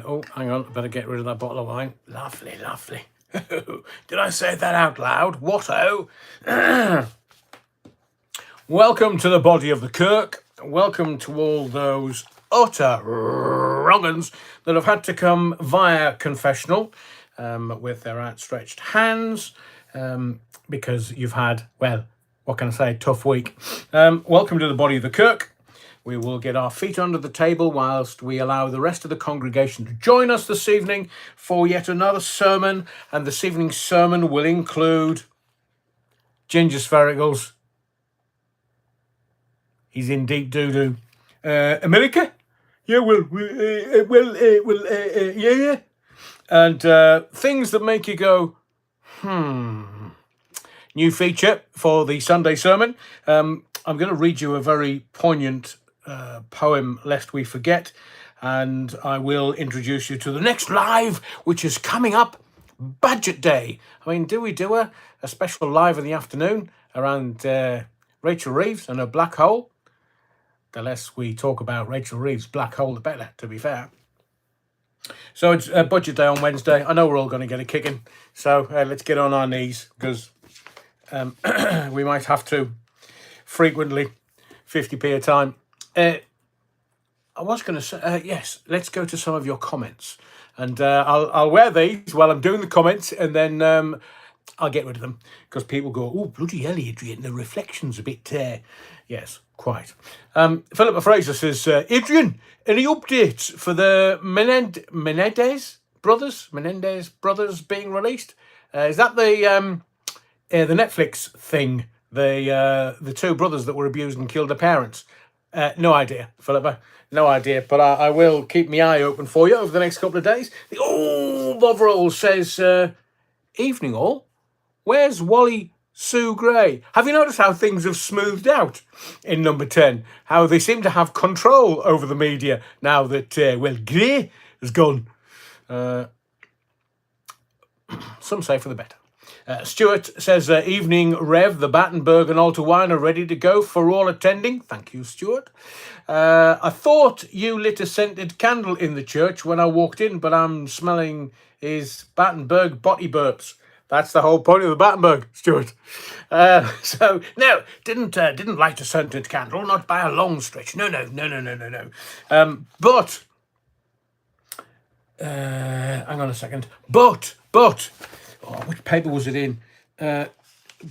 Oh, hang on. I better get rid of that bottle of wine. Lovely, lovely. Did I say that out loud? What-o? Welcome to the body of the Kirk. Welcome to all those utter wrong-uns that have had to come via confessional with their outstretched hands because you've had, well, what can I say, tough week. Welcome to the body of the Kirk. We will get our feet under the table whilst we allow the rest of the congregation to join us this evening for yet another sermon. And this evening's sermon will include Ginger Sphericals. He's in deep doo-doo. America? Yeah, yeah. And things that make you go, New feature for the Sunday sermon. I'm going to read you a very poignant poem, lest we forget. And I will introduce you to the next live, which is coming up, Budget Day. I mean, do we do a special live in the afternoon around Rachel Reeves and her black hole? The less we talk about Rachel Reeves' black hole, the better, to be fair. So it's Budget Day on Wednesday. I know we're all going to get a kicking. So let's get on our knees, because we might have to frequently, 50p a time. I was going to say, yes, let's go to some of your comments. And I'll wear these while I'm doing the comments, and then I'll get rid of them, because people go, oh, bloody hell, Adrian, the reflection's a bit... Yes, quite. Philippa Fraser says, Adrian, any updates for the Menendez brothers being released? Is that the Netflix thing? The two brothers that were abused and killed their parents? No idea, Philippa. No idea, but I will keep my eye open for you over the next couple of days. The old Bovril says, evening all. Where's Wally Sue Gray? Have you noticed how things have smoothed out in number 10? How they seem to have control over the media now that, Gray has gone. Some say for the better. Stuart says, evening, Rev, the Battenberg and Alta Wine are ready to go for all attending. Thank you, Stuart. I thought you lit a scented candle in the church when I walked in, but I'm smelling his Battenberg body burps. That's the whole point of the Battenberg, Stuart. So, no, didn't light a scented candle, not by a long stretch. No. But, hang on a second. But, which paper was it in?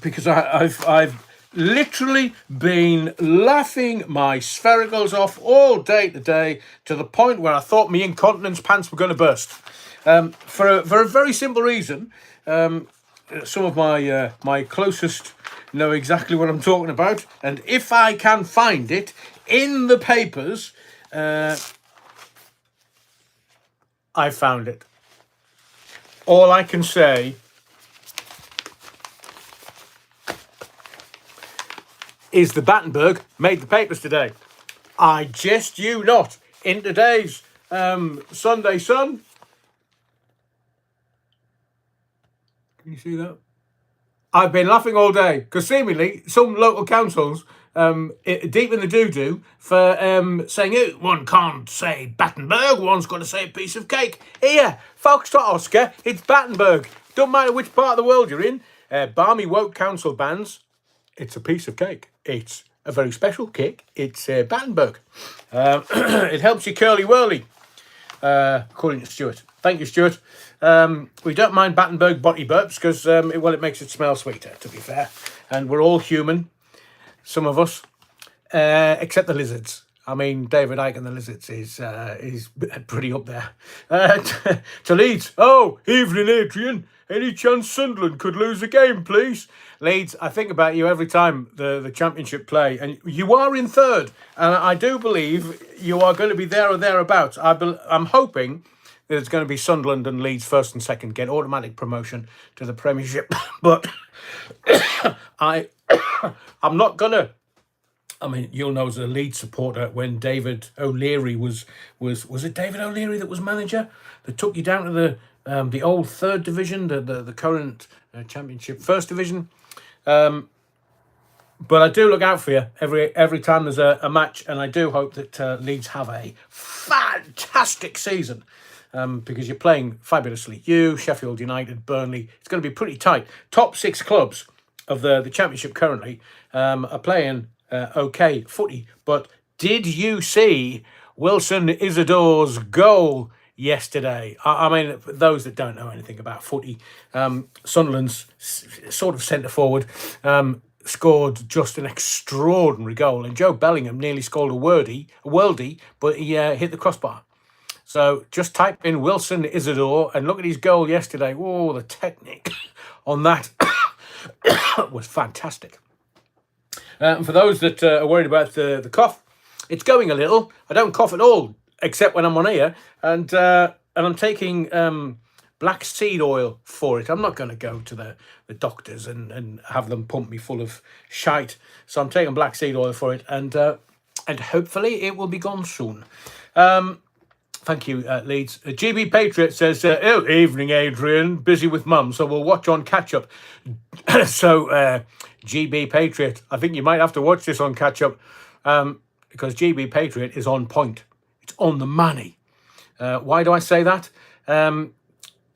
Because I've literally been laughing my sphericals off all day today, to the point where I thought my incontinence pants were going to burst. For a very simple reason. Some of my closest know exactly what I'm talking about, and if I can find it in the papers, I found it. All I can say is the Battenberg made the papers today. I jest you not. In today's Sunday Sun. Can you see that? I've been laughing all day, because seemingly some local councils deep in the doo-doo for saying, oh, one can't say Battenberg, one's got to say a piece of cake. Here, Foxtrot Oscar, it's Battenberg. Don't matter which part of the world you're in. Barmy woke council bans, it's a piece of cake. It's a very special cake. It's Battenberg. It helps you curly-whirly, according to Stuart. Thank you, Stuart. We don't mind Battenberg body burps because, it makes it smell sweeter, to be fair. And we're all human, some of us, except the lizards. I mean, David Icke and the lizards is pretty up there. To Leeds. Oh, evening, Adrian. Any chance Sunderland could lose a game, please? Leeds, I think about you every time the championship play, and you are in third, and I do believe you are going to be there or thereabouts. I'm hoping that it's going to be Sunderland and Leeds first and second, get automatic promotion to the Premiership. But I'm not going to. I mean, you'll know as a Leeds supporter, when David O'Leary was it David O'Leary that was manager, that took you down to the old third division, the current Championship first division. But I do look out for you every time there's a match, and I do hope that Leeds have a fantastic season. because you're playing fabulously. You, Sheffield United, Burnley. It's going to be pretty tight. Top 6 clubs of the Championship currently are playing okay footy. But did you see Wilson Isidore's goal yesterday? I mean, for those that don't know anything about footy, Sunderland's sort of centre forward scored just an extraordinary goal, and Joe Bellingham nearly scored a worldie, but he hit the crossbar. So just type in Wilson Isidore and look at his goal yesterday. Whoa, the technique on that was fantastic. For those that are worried about the cough, it's going a little. I don't cough at all, except when I'm on air, and I'm taking black seed oil for it. I'm not going to go to the doctors and have them pump me full of shite. So I'm taking black seed oil for it, and hopefully it will be gone soon. Thank you, Leeds. GB Patriot says, oh, evening, Adrian. Busy with mum, so we'll watch on catch-up. So, GB Patriot, I think you might have to watch this on catch-up because GB Patriot is on point. It's on the money. Why do I say that?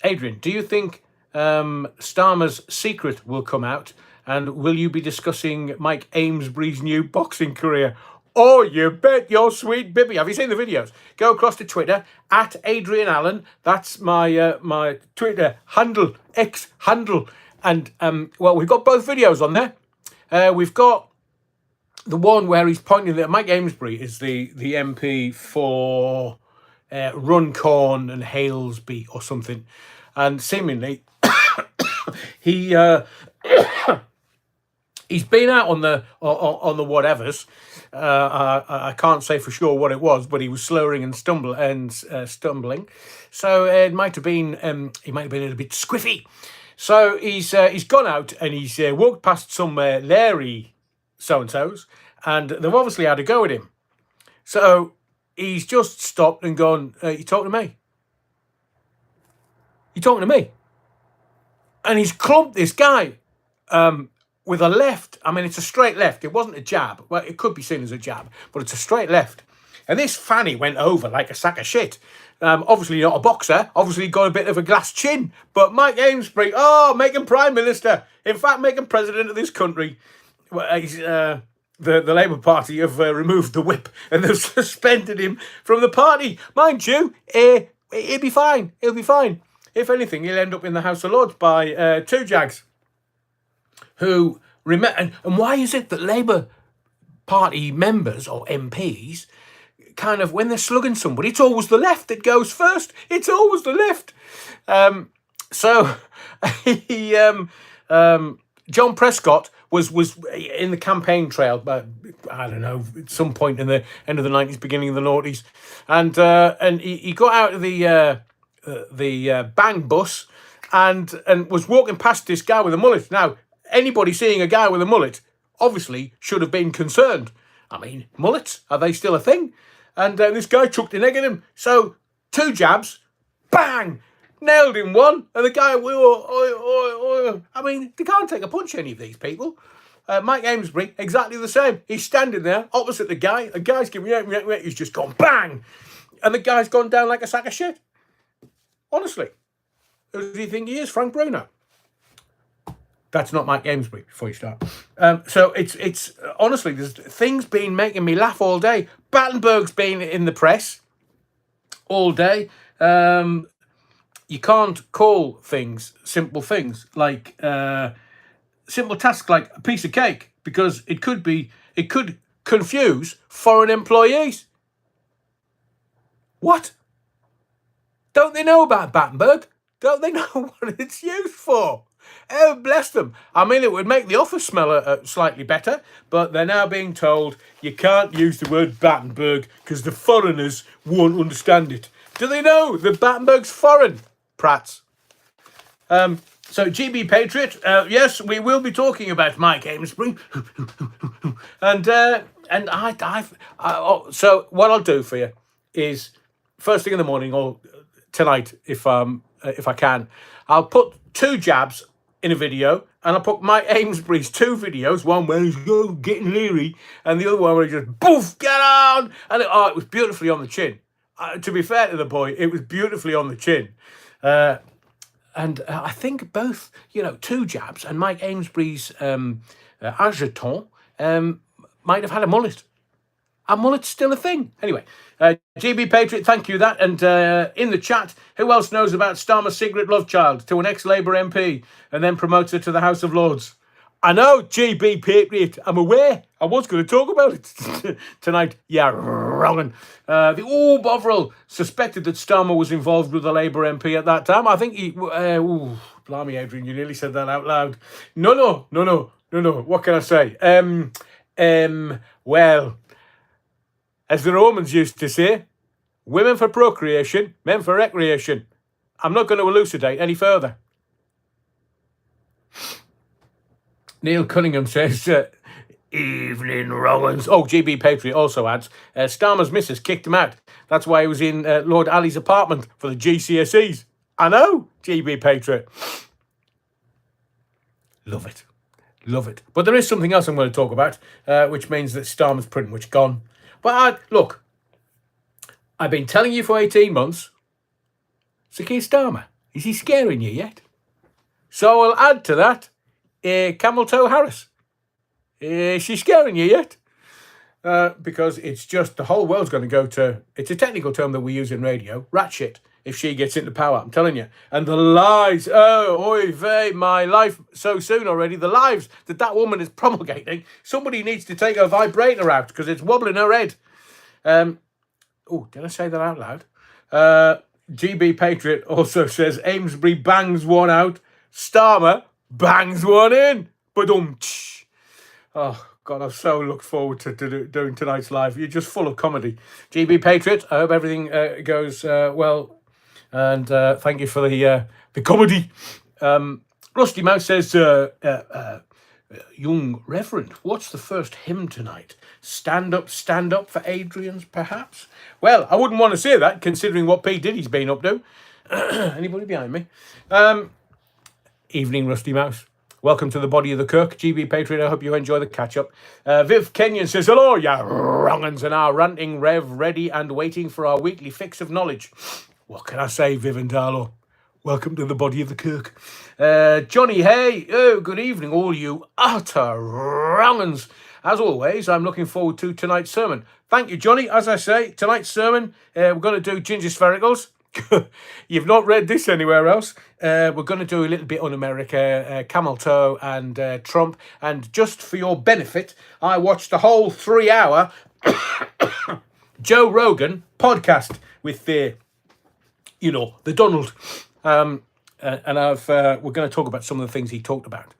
Adrian, do you think Starmer's secret will come out? And will you be discussing Mike Amesbury's new boxing career? Oh, you bet your sweet bibby. Have you seen the videos? Go across to Twitter, at Adrian Allen. That's my my Twitter handle, X handle. And, well, we've got both videos on there. We've got the one where he's pointing that Mike Amesbury is the MP for Runcorn and Halesby or something. And seemingly, he's been out on the whatevers. I can't say for sure what it was, but he was slurring and stumbling. So it might have been he might have been a little bit squiffy. So he's gone out and he's walked past some Larry so-and-sos, and they've obviously had a go at him. So he's just stopped and gone, you talking to me? You talking to me? And he's clumped this guy with a left. I mean, it's a straight left. It wasn't a jab. Well, it could be seen as a jab, but it's a straight left. And this fanny went over like a sack of shit. Obviously not a boxer. Obviously got a bit of a glass chin. But Mike Amesbury, make him Prime Minister. In fact, make him President of this country. Well, the Labour Party have removed the whip and they've suspended him from the party. Mind you, he'll be fine. He'll be fine. If anything, he'll end up in the House of Lords by 2 Jags. Who and why is it that Labour Party members or MPs kind of, when they're slugging somebody, it's always the left that goes first. It's always the left. So he, John Prescott was in the campaign trail, but I don't know, at some point in the end of the 90s, beginning of the noughties, and he got out of the bang bus and was walking past this guy with a mullet. Now, anybody seeing a guy with a mullet obviously should have been concerned. I mean, mullets, are they still a thing? And this guy chucked an egg at him. So 2 jabs, bang, nailed him one. And the guy, I mean, they can't take a punch, any of these people. Mike Amesbury, exactly the same. He's standing there opposite the guy. The guy's giving he's just gone bang. And the guy's gone down like a sack of shit. Honestly. Who do you think he is? Frank Bruno. That's not Mike Amesbury, before you start. So it's honestly, there's things been making me laugh all day. Battenberg's been in the press all day. You can't call things simple things like simple tasks like a piece of cake because it could confuse foreign employees. What? Don't they know about Battenberg? Don't they know what it's used for? Oh, bless them. I mean, it would make the office smell slightly better, but they're now being told you can't use the word Battenberg because the foreigners won't understand it. Do they know that Battenberg's foreign? Prats. So, GB Patriot, yes, we will be talking about Mike Amesbury. So what I'll do for you is, first thing in the morning or tonight, if I can, I'll put 2 jabs in a video, and I put Mike Amesbury's 2 videos, one where he's getting leery, and the other one where he just, boof, get on! And it was beautifully on the chin. to be fair to the boy, it was beautifully on the chin. And I think both, two jabs and Mike Amesbury's Adrian might have had a mullet. A mullet's still a thing. Anyway, GB Patriot, thank you that. And in the chat, who else knows about Starmer's secret love child to an ex-Labour MP and then promotes her to the House of Lords? I know, GB Patriot, I'm aware. I was going to talk about it tonight. Yeah, wrong. The Bovril suspected that Starmer was involved with the Labour MP at that time. I think he... blimey, Adrian, you nearly said that out loud. No. What can I say? Well... As the Romans used to say, women for procreation, men for recreation. I'm not going to elucidate any further. Neil Cunningham says, evening, Rollins. Oh, GB Patriot also adds, Starmer's missus kicked him out. That's why he was in Lord Ali's apartment for the GCSEs. I know, GB Patriot. Love it. But there is something else I'm going to talk about, which means that Starmer's pretty much gone. But look, I've been telling you for 18 months, Sir Keir Starmer, is he scaring you yet? So I'll add to that, Camel Toe Harris. Is she scaring you yet? Because it's just, the whole world's going to go to, it's a technical term that we use in radio, rat shit, if she gets into power, I'm telling you. And the lies, oy vey, my life so soon already, the lies that woman is promulgating, somebody needs to take her vibrator out because it's wobbling her head. Did I say that out loud? GB Patriot also says, Amesbury bangs one out, Starmer bangs one in. Ba-dum-tsh. Oh, God, I've so looked forward to doing tonight's live. You're just full of comedy. GB Patriot, I hope everything goes well. And thank you for the comedy. Rusty Mouse says, young Reverend, what's the first hymn tonight? Stand up for Adrian's, perhaps? Well, I wouldn't want to say that, considering what P. Diddy's been up to. Anybody behind me? Evening, Rusty Mouse. Welcome to the Body of the Kirk. GB Patriot, I hope you enjoy the catch-up. Viv Kenyon says, hello, ya wrong'uns, and our ranting Rev ready and waiting for our weekly fix of knowledge. What can I say, Viv and Darlow? Welcome to the Body of the Kirk. Johnny, hey, good evening, all you utter wrong'uns. As always, I'm looking forward to tonight's sermon. Thank you, Johnny. As I say, tonight's sermon, we're going to do ginger sphericals. You've not read this anywhere else. We're going to do a little bit on America, Camel Toe and Trump. And just for your benefit, I watched the whole 3-hour Joe Rogan podcast with the Donald. And we're going to talk about some of the things he talked about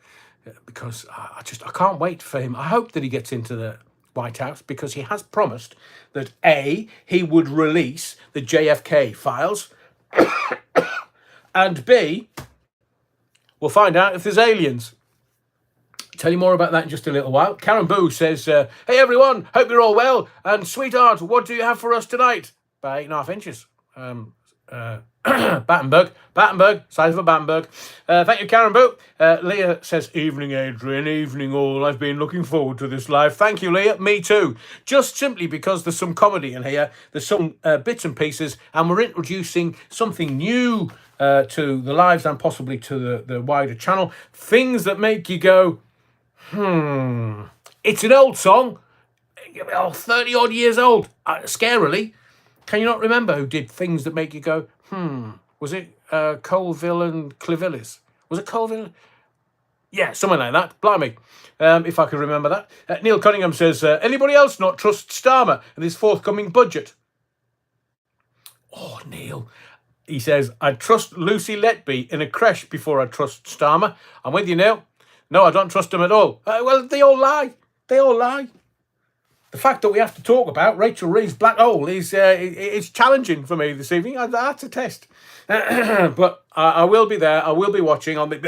because I can't wait for him. I hope that he gets into the White House because he has promised that A, he would release the JFK files and B, we'll find out if there's aliens. Tell you more about that in just a little while. Karen Boo says, hey everyone, hope you're all well. And sweetheart, what do you have for us tonight? About 8.5 inches. Battenberg, size of a Battenberg. Thank you, Karen Boo. Leah says, evening, Adrian, evening all. I've been looking forward to this live. Thank you, Leah. Me too. Just simply because there's some comedy in here. There's some bits and pieces, and we're introducing something new to the lives and possibly to the wider channel. Things that make you go, It's an old song. 30 odd years old. Scarily. Can you not remember who did Things That Make You Go, Was it Colville and Clavillis? Was it Colville? Yeah, something like that. Blimey. If I could remember that. Neil Cunningham says, anybody else not trust Starmer and his forthcoming budget? Oh, Neil. He says, I'd trust Lucy Letby in a creche before I trust Starmer. I'm with you, Neil. No, I don't trust him at all. Well, they all lie. The fact that we have to talk about Rachel Reeves' black hole is it's challenging for me this evening. That's a test. But I will be there. I will be watching. I'll be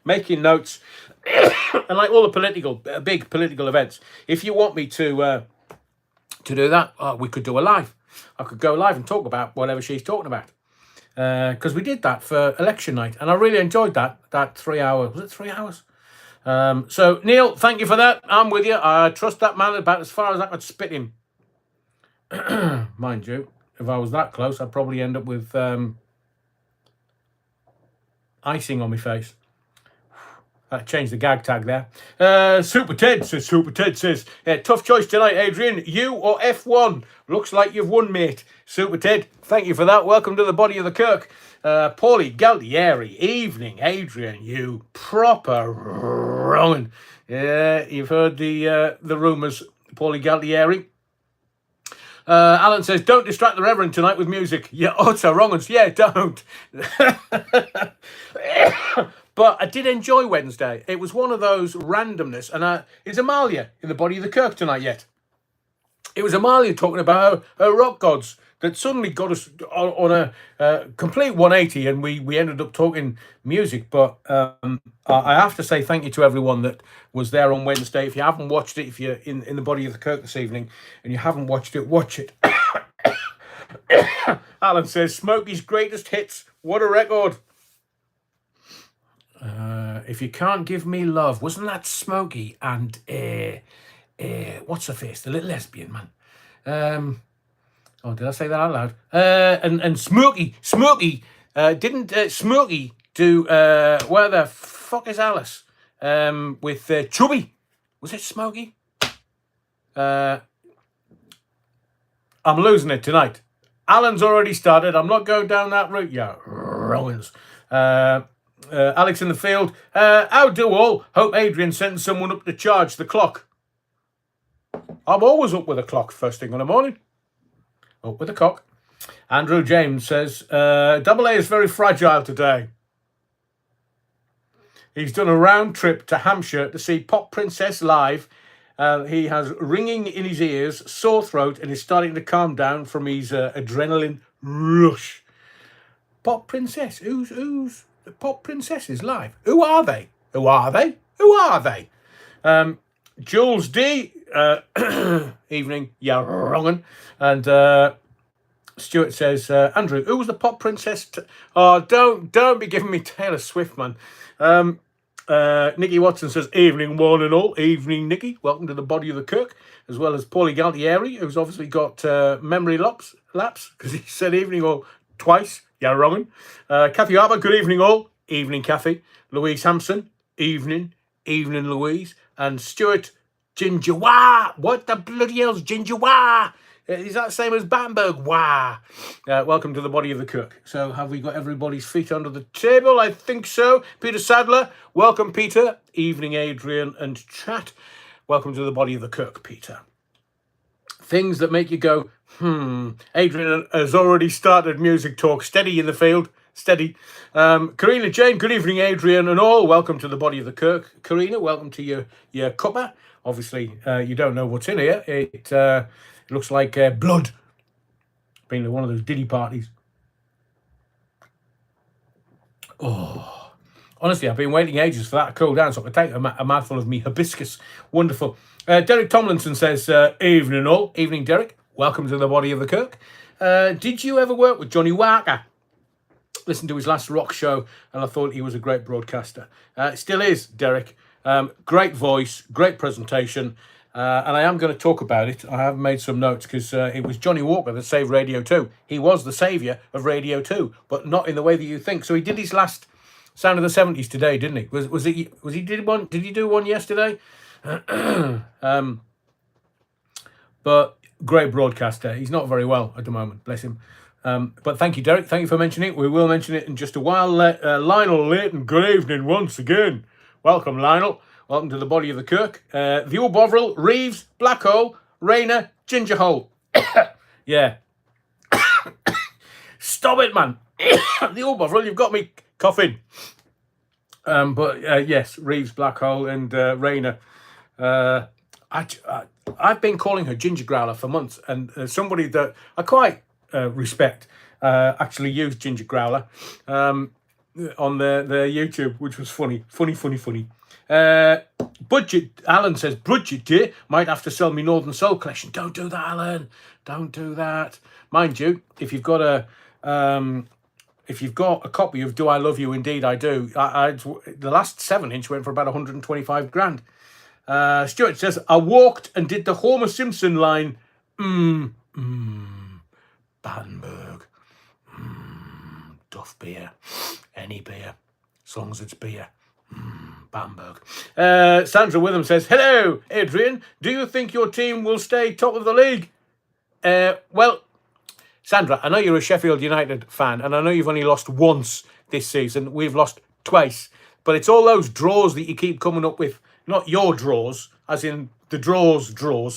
making notes. And like all the big political events, if you want me to do that, we could do a live. I could go live and talk about whatever she's talking about. Because we did that for election night. And I really enjoyed that 3 hours. Was it 3 hours? So, Neil, thank you for that. I'm with you. I trust that man about as far as I could spit him. Mind you, if I was that close, I'd probably end up with icing on my face. That changed the gag tag there. Super Ted says, tough choice tonight, Adrian. You or F1? Looks like you've won, mate. Super Ted, thank you for that. Welcome to the body of the Kirk. Paulie Galtieri, evening, Adrian. You proper wrongin'. Yeah, you've heard the rumours, Paulie Galtieri. Alan says, don't distract the Reverend tonight with music. Yeah, utter wrong-uns. Yeah, don't. But I did enjoy Wednesday. It was one of those randomness. And is Amalia in the body of the Kirk tonight yet? It was Amalia talking about her rock gods that suddenly got us on a complete 180, and we ended up talking music. But I have to say thank you to everyone that was there on Wednesday. If you haven't watched it, if you're in the body of the Kirk this evening and you haven't watched it, watch it. Alan says, Smokey's greatest hits. What a record. If you can't give me love, wasn't that Smokey and what's her face, the little lesbian man? Oh, did I say that out loud? And Smokey didn't Smokey do where the fuck is Alice? With Chubby, was it Smokey? I'm losing it tonight. Alan's already started. I'm not going down that route. Yeah, Rollins. Alex in the field. How do all? Hope Adrian sends someone up to charge the clock. I'm always up with a clock first thing in the morning. Up with a cock. Andrew James says, Double A is very fragile today. He's done a round trip to Hampshire to see Pop Princess live. He has ringing in his ears, sore throat, and is starting to calm down from his adrenaline rush. Pop Princess? Who's the Pop Princesses live? Who are they? Who are they? Who are they? Jules D. Evening, yeah, wrongin'. And Stuart says, Andrew, who was the Pop Princess? Oh, don't be giving me Taylor Swift, man. Nikki Watson says, evening, one and all. Evening, Nikki. Welcome to the body of the Kirk, as well as Paulie Galtieri, who's obviously got memory lapse, because he said evening all twice. Yeah, wrongin'. Kathy Harper, good evening, all. Evening, Kathy. Louise Hampson, evening. Evening, Louise. And Stuart Ginger Wah. What the bloody hell's Ginger Wah? Is that the same as Battenberg? Wah. Welcome to the body of the Cook. So have we got everybody's feet under the table? I think so. Peter Sadler. Welcome, Peter. Evening, Adrian and chat. Welcome to the body of the Cook, Peter. Things that make you go, Adrian has already started music talk. Steady in the field. Steady. Karina Jane, good evening, Adrian and all. Welcome to the body of the Kirk. Karina, welcome to your cuppa. Obviously, you don't know what's in here. It looks like blood. Been to one of those diddy parties. Oh, honestly, I've been waiting ages for that to cool down so I can take a mouthful of me hibiscus. Wonderful. Derek Tomlinson says, evening all. Evening, Derek. Welcome to the body of the Kirk. Did you ever work with Johnny Walker? Listened to his last rock show and I thought he was a great broadcaster. Still is, Derek. Great voice, great presentation. And I am going to talk about it. I have made some notes because it was Johnny Walker that saved Radio 2. He was the saviour of Radio 2, but not in the way that you think. So he did his last Sound of the 70s today, didn't he? Did he do one yesterday? But great broadcaster. He's not very well at the moment, bless him. But thank you, Derek. Thank you for mentioning it. We will mention it in just a while. Lionel Layton, good evening once again. Welcome, Lionel. Welcome to the body of the Kirk. The Old Bovril, Reeves, Black Hole, Rayner, Ginger Hole. Yeah. Stop it, man. The Old Bovril, you've got me coughing. But yes, Reeves, Black Hole, and Rayner. I've been calling her Ginger Growler for months, and somebody that I quite respect actually used Ginger Growler on their YouTube, which was funny. Budget, Alan says, budget dear, might have to sell me Northern Soul collection. Don't do that, Alan. Don't do that. Mind you, if you've got a copy of Do I Love You, Indeed I Do, the last 7-inch went for about 125 grand. Stuart says, I walked and did the Homer Simpson line. Battenberg. Duff beer. Any beer. As long as it's beer. Battenberg. Sandra Witham says, hello, Adrian. Do you think your team will stay top of the league? Well, Sandra, I know you're a Sheffield United fan, and I know you've only lost once this season. We've lost twice. But it's all those draws that you keep coming up with. Not your draws, as in the draws,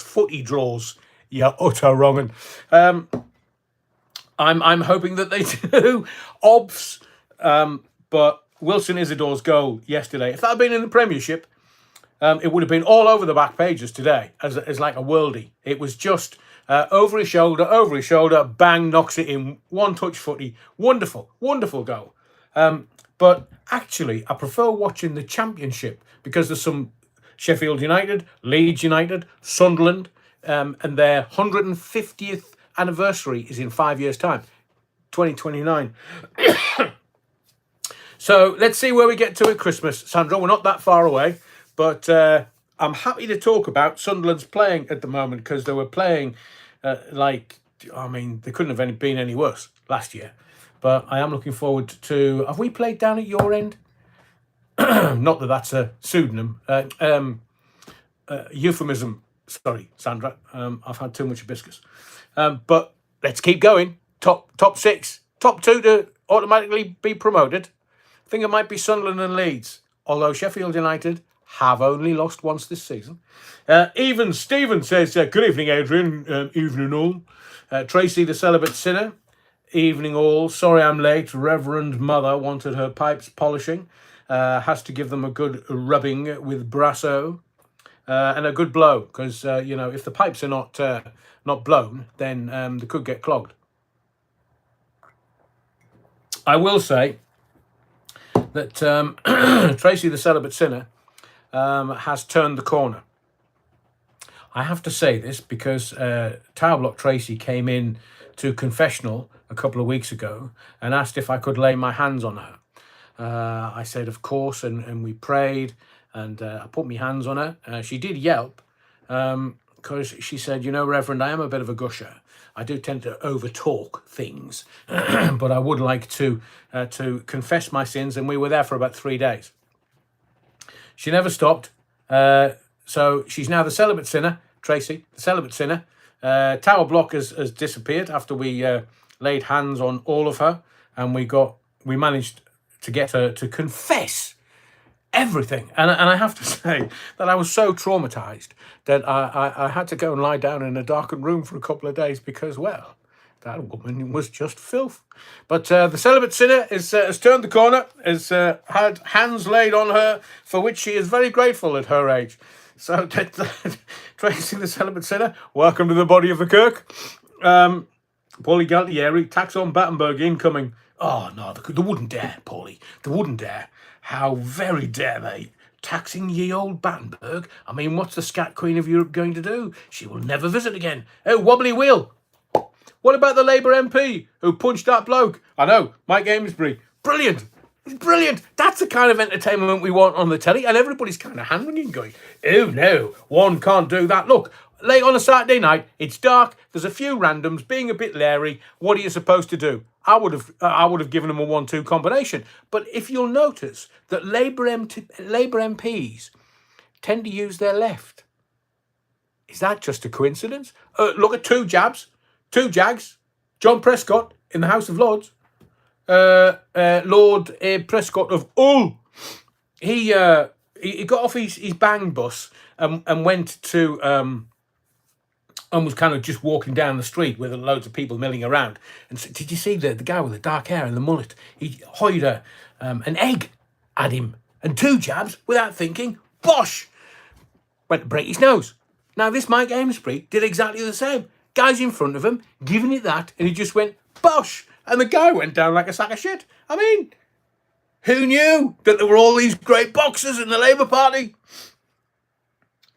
footy draws. You're utter wrong. I'm hoping that they do. Obs. But Wilson Isidore's goal yesterday, if that had been in the Premiership, it would have been all over the back pages today as like a worldie. It was just over his shoulder, bang, knocks it in, one-touch footy. Wonderful, wonderful goal. But actually, I prefer watching the Championship because there's some Sheffield United, Leeds United, Sunderland, and their 150th anniversary is in 5 years' time, 2029. So let's see where we get to at Christmas, Sandra. We're not that far away, but I'm happy to talk about Sunderland's playing at the moment because they were playing they couldn't have been any worse last year. But I am looking forward to... Have we played down at your end? Not that that's a pseudonym. Euphemism. Sorry, Sandra. I've had too much hibiscus. But let's keep going. Top 6. Top 2 to automatically be promoted. I think it might be Sunderland and Leeds. Although Sheffield United have only lost once this season. Even Stephen says, good evening, Adrian. Evening all. Tracy the Celibate Sinner. Evening all. Sorry I'm late. Reverend Mother wanted her pipes polishing. Has to give them a good rubbing with Brasso. And a good blow. Because, if the pipes are not blown, then they could get clogged. I will say that Tracy the Celibate Sinner has turned the corner. I have to say this because Tower Block Tracy came in to confessional a couple of weeks ago and asked if I could lay my hands on her. I said, of course, and we prayed, and I put my hands on her. She did yelp because she said, Reverend, I am a bit of a gusher. I do tend to over-talk things, but I would like to confess my sins, and we were there for about 3 days. She never stopped, so she's now the celibate sinner, Tracy, the celibate sinner. Tower Block has disappeared after we laid hands on all of her, and we managed to get her to confess everything. And I have to say that I was so traumatized that I had to go and lie down in a darkened room for a couple of days because, well, that woman was just filth. But the celibate sinner has turned the corner, has had hands laid on her, for which she is very grateful at her age. So, Tracy the celibate sinner, welcome to the body of the Kirk. Paulie Galtieri, tax on Battenberg incoming. Oh, no, they wouldn't dare, Paulie. They wouldn't dare. How very dare they? Taxing ye old Battenberg? I mean, what's the scat queen of Europe going to do? She will never visit again. Oh, wobbly wheel. What about the Labour MP who punched that bloke? I know, Mike Amesbury. Brilliant. It's brilliant. That's the kind of entertainment we want on the telly. And everybody's kind of hand-wringing going, oh, no, one can't do that. Look, late on a Saturday night, it's dark, there's a few randoms being a bit leery. What are you supposed to do? I would have given them a 1-2 combination. But if you'll notice that Labour MPs tend to use their left. Is that just a coincidence? Look at two jags. John Prescott in the House of Lords. Lord Prescott of Hull. He got off his bang bus and went to... and was kind of just walking down the street with loads of people milling around. And so, did you see the guy with the dark hair and the mullet? He hoyed an egg at him and 2 jabs without thinking. Bosh! Went to break his nose. Now, this Mike Amesbury did exactly the same. Guy's in front of him, giving it that, and he just went, bosh! And the guy went down like a sack of shit. I mean, who knew that there were all these great boxers in the Labour Party?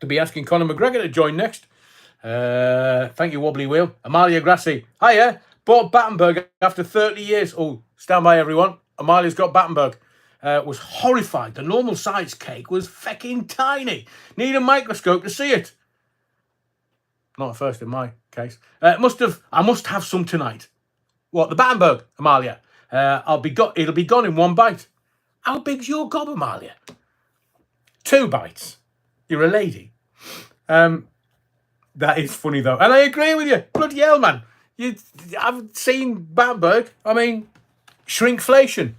To be asking Conor McGregor to join next. Thank you, Wobbly Wheel. Amalia Grassi. Hiya. Bought Battenberg after 30 years. Oh, stand by, everyone. Amalia's got Battenberg. Was horrified. The normal size cake was fecking tiny. Need a microscope to see it. Not at first in my case. I must have some tonight. What, the Battenberg, Amalia? It'll be gone in one bite. How big's your gob, Amalia? 2 bites. You're a lady. That is funny, though. And I agree with you. Bloody hell, man. I've seen Battenberg. I mean, shrinkflation.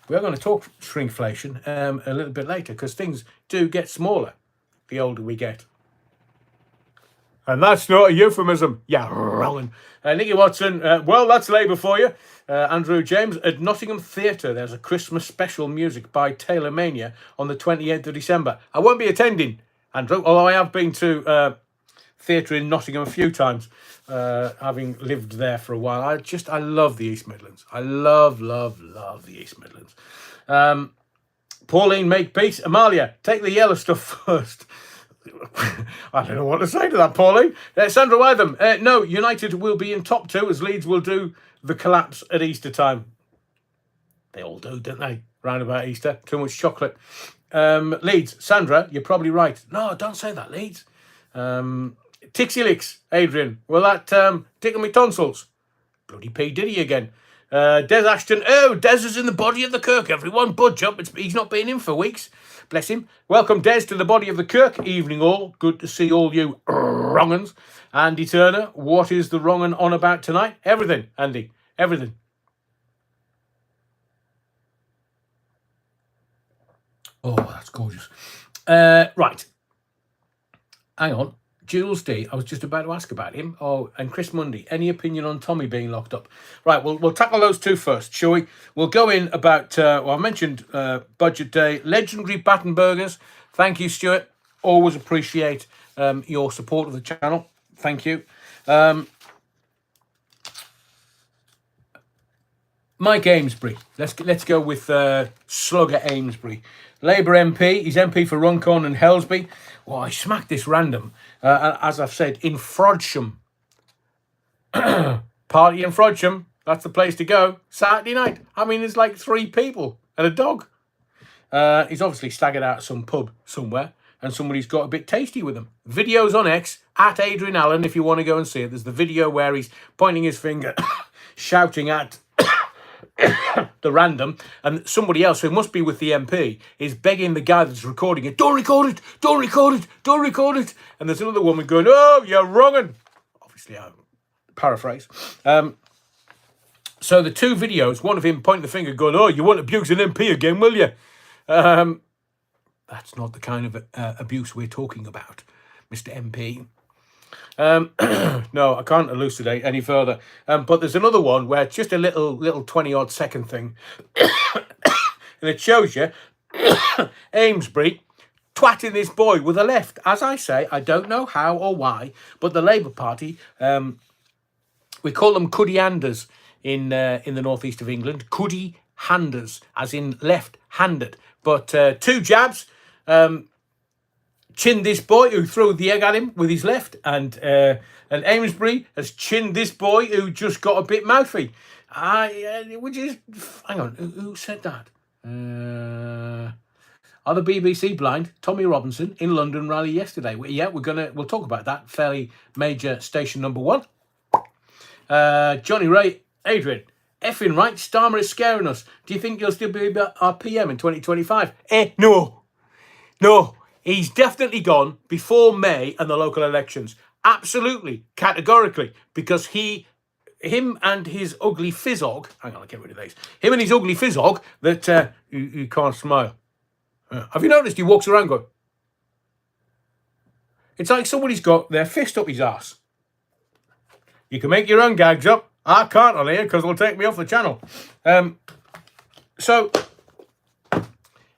We're going to talk shrinkflation a little bit later, because things do get smaller the older we get. And that's not a euphemism. Yeah, wrong. Nicky Watson, well, that's Labour for you. Andrew James, at Nottingham Theatre, there's a Christmas special music by Taylor Mania on the 28th of December. I won't be attending, Andrew, although I have been to theatre in Nottingham a few times, having lived there for a while. I love the East Midlands. I love the East Midlands. Pauline, make peace. Amalia, take the yellow stuff first. I don't know what to say to that, Pauline. Sandra Wytham, no, United will be in top 2 as Leeds will do the collapse at Easter time. They all do, don't they? Round about Easter. Too much chocolate. Leeds, Sandra, you're probably right. No, don't say that, Leeds. Tixie Licks, Adrian, will that tickle me tonsils? Bloody P. Diddy again. Des Ashton, oh, Des is in the body of the Kirk, everyone. Budge up, he's not been in for weeks. Bless him. Welcome, Des, to the body of the Kirk. Evening all. Good to see all you wrong-uns. Andy Turner, what is the wrong-un on about tonight? Everything, Andy. Everything. Oh, that's gorgeous. Right. Hang on. Jules D, I was just about to ask about him. Oh, and Chris Mundy, any opinion on Tommy being locked up? Right, we'll tackle those two first, shall we? We'll go in about, I mentioned Budget Day, legendary Battenbergers. Thank you, Stuart. Always appreciate your support of the channel. Thank you. Mike Amesbury. Let's go with Slugger Amesbury. Labour MP. He's MP for Runcorn and Helsby. Well, I smacked this random. As I've said, in Frodsham. Party in Frodsham. That's the place to go. Saturday night. I mean, there's like 3 people and a dog. He's obviously staggered out of some pub somewhere. And somebody's got a bit tasty with him. Videos on X, at Adrian Allen, if you want to go and see it. There's the video where he's pointing his finger, shouting at the random, and somebody else who must be with the MP is begging the guy that's recording it, don't record it, don't record it, don't record it. And there's another woman going, oh, you're wronging. Obviously, I paraphrase. So the 2 videos, one of him pointing the finger going, oh, you won't abuse an MP again, will you? That's not the kind of abuse we're talking about, Mr. MP. No, I can't elucidate any further. But there's another one where it's just a little 20-odd second thing. And it shows you Amesbury twatting this boy with a left. As I say, I don't know how or why, but the Labour Party, we call them cuddy-handers in the northeast of England. Cuddy-handers, as in left-handed. But 2 jabs, chinned this boy who threw the egg at him with his left, and Amesbury has chinned this boy who just got a bit mouthy. Which is, hang on, who said that? Are the BBC blind? Tommy Robinson in London rally yesterday. We'll talk about that. Fairly major station number 1. Johnny Ray, Adrian, effing right, Starmer is scaring us. Do you think you'll still be our PM in 2025? No. He's definitely gone before May and the local elections. Absolutely, categorically, because him and his ugly fizzog, hang on, I'll get rid of these. Him and his ugly fizzog that you can't smile. Have you noticed he walks around going? It's like somebody's got their fist up his ass. You can make your own gags up. I can't on here because it'll take me off the channel. So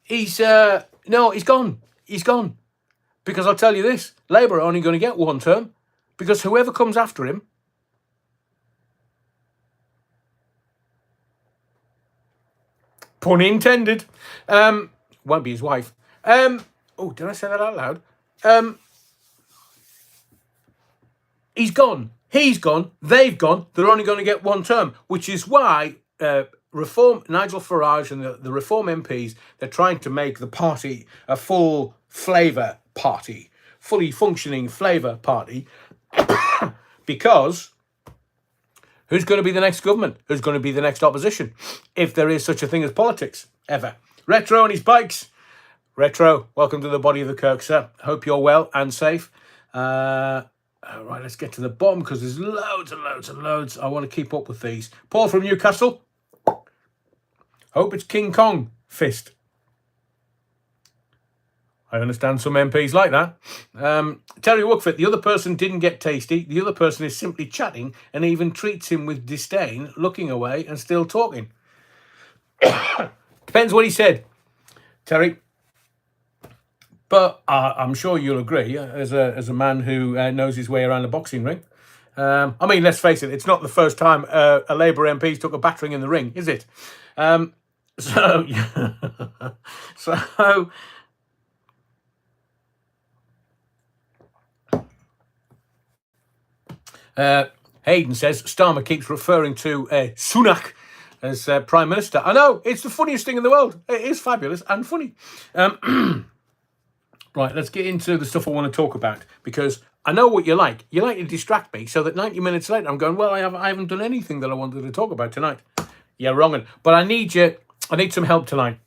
he's gone. He's gone. Because I'll tell you this, Labour are only going to get 1 term because whoever comes after him, pun intended, won't be his wife. Oh, did I say that out loud? He's gone. He's gone. They've gone. They're only going to get 1 term, which is why Reform, Nigel Farage and the Reform MPs, they're trying to make the party a full flavour party, fully functioning flavour party, because Who's going to be the next government? Who's going to be the next opposition? If there is such a thing as politics, ever. Retro and his bikes. Retro, welcome to the body of the Kirk, sir. Hope you're well and safe. All right, let's get to the bottom because there's loads and loads and loads. I want to keep up with these. Paul from Newcastle. Hope it's King Kong fist. I understand some MPs like that. Terry Wookford, the other person didn't get tasty. The other person is simply chatting and even treats him with disdain, looking away and still talking. Depends what he said, Terry. But I'm sure you'll agree, as a man who knows his way around a boxing ring. I mean, let's face it, it's not the first time a Labour MP took a battering in the ring, is it? So Hayden says Starmer keeps referring to Sunak as Prime Minister. I know, it's the funniest thing in the world. It is fabulous and funny. Right, let's get into the stuff I want to talk about, because I know what you like. You like to distract me so that 90 minutes later I'm going, well, I haven't done anything that I wanted to talk about tonight. Yeah, wrong. But I need some help tonight.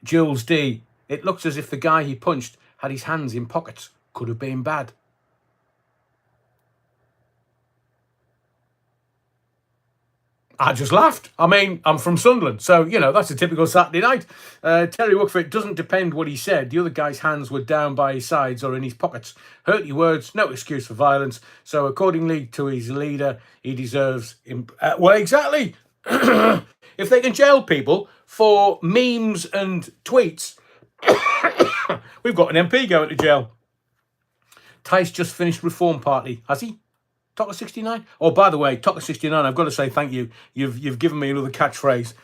Jules D. It looks as if the guy he punched had his hands in pockets. Could have been bad. I just laughed. I mean, I'm from Sunderland, so, you know, that's a typical Saturday night. Terry Wookford, it doesn't depend what he said. The other guy's hands were down by his sides or in his pockets. Hurty words, no excuse for violence. So accordingly to his leader, he deserves... well, exactly. If they can jail people for memes and tweets, we've got an MP going to jail. Tice just finished Reform Party, has he? Tocker 69? Oh, by the way, Tocker 69, I've got to say thank you. You've given me another catchphrase,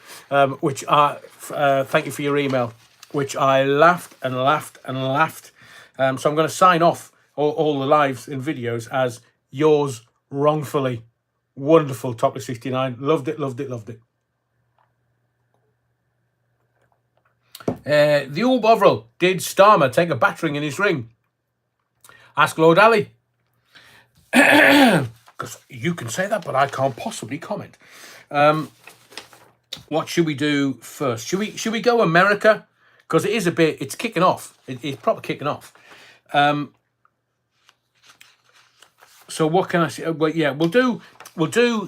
which thank you for your email, which I laughed and laughed and laughed. So I'm going to sign off all the lives and videos as yours wrongfully. Wonderful, Tocker 69. Loved it, loved it, loved it. The old Bovril, did Starmer take a battering in his ring? Ask Lord Ali. Because you can say that, but I can't possibly comment. What should we do first? Should we go America? Because it is it's kicking off. It's proper kicking off. So what can I say? Well, yeah, we'll do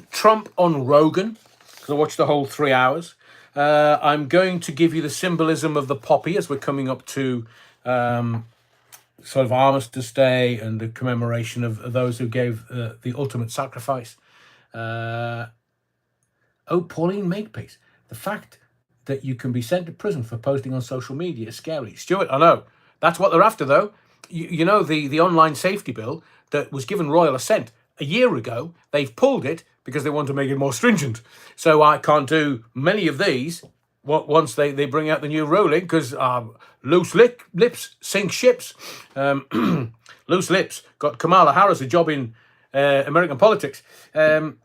Trump on Rogan, because I watched the whole 3 hours. I'm going to give you the symbolism of the poppy as we're coming up to sort of Armistice Day and the commemoration of those who gave the ultimate sacrifice. Pauline Makepeace. The fact that you can be sent to prison for posting on social media is scary. Stuart, I know. That's what they're after, though. You know, the online safety bill that was given royal assent a year ago, they've pulled it because they want to make it more stringent. So I can't do many of these once they bring out the new ruling, because loose lips sink ships. Loose lips got Kamala Harris a job in American politics. So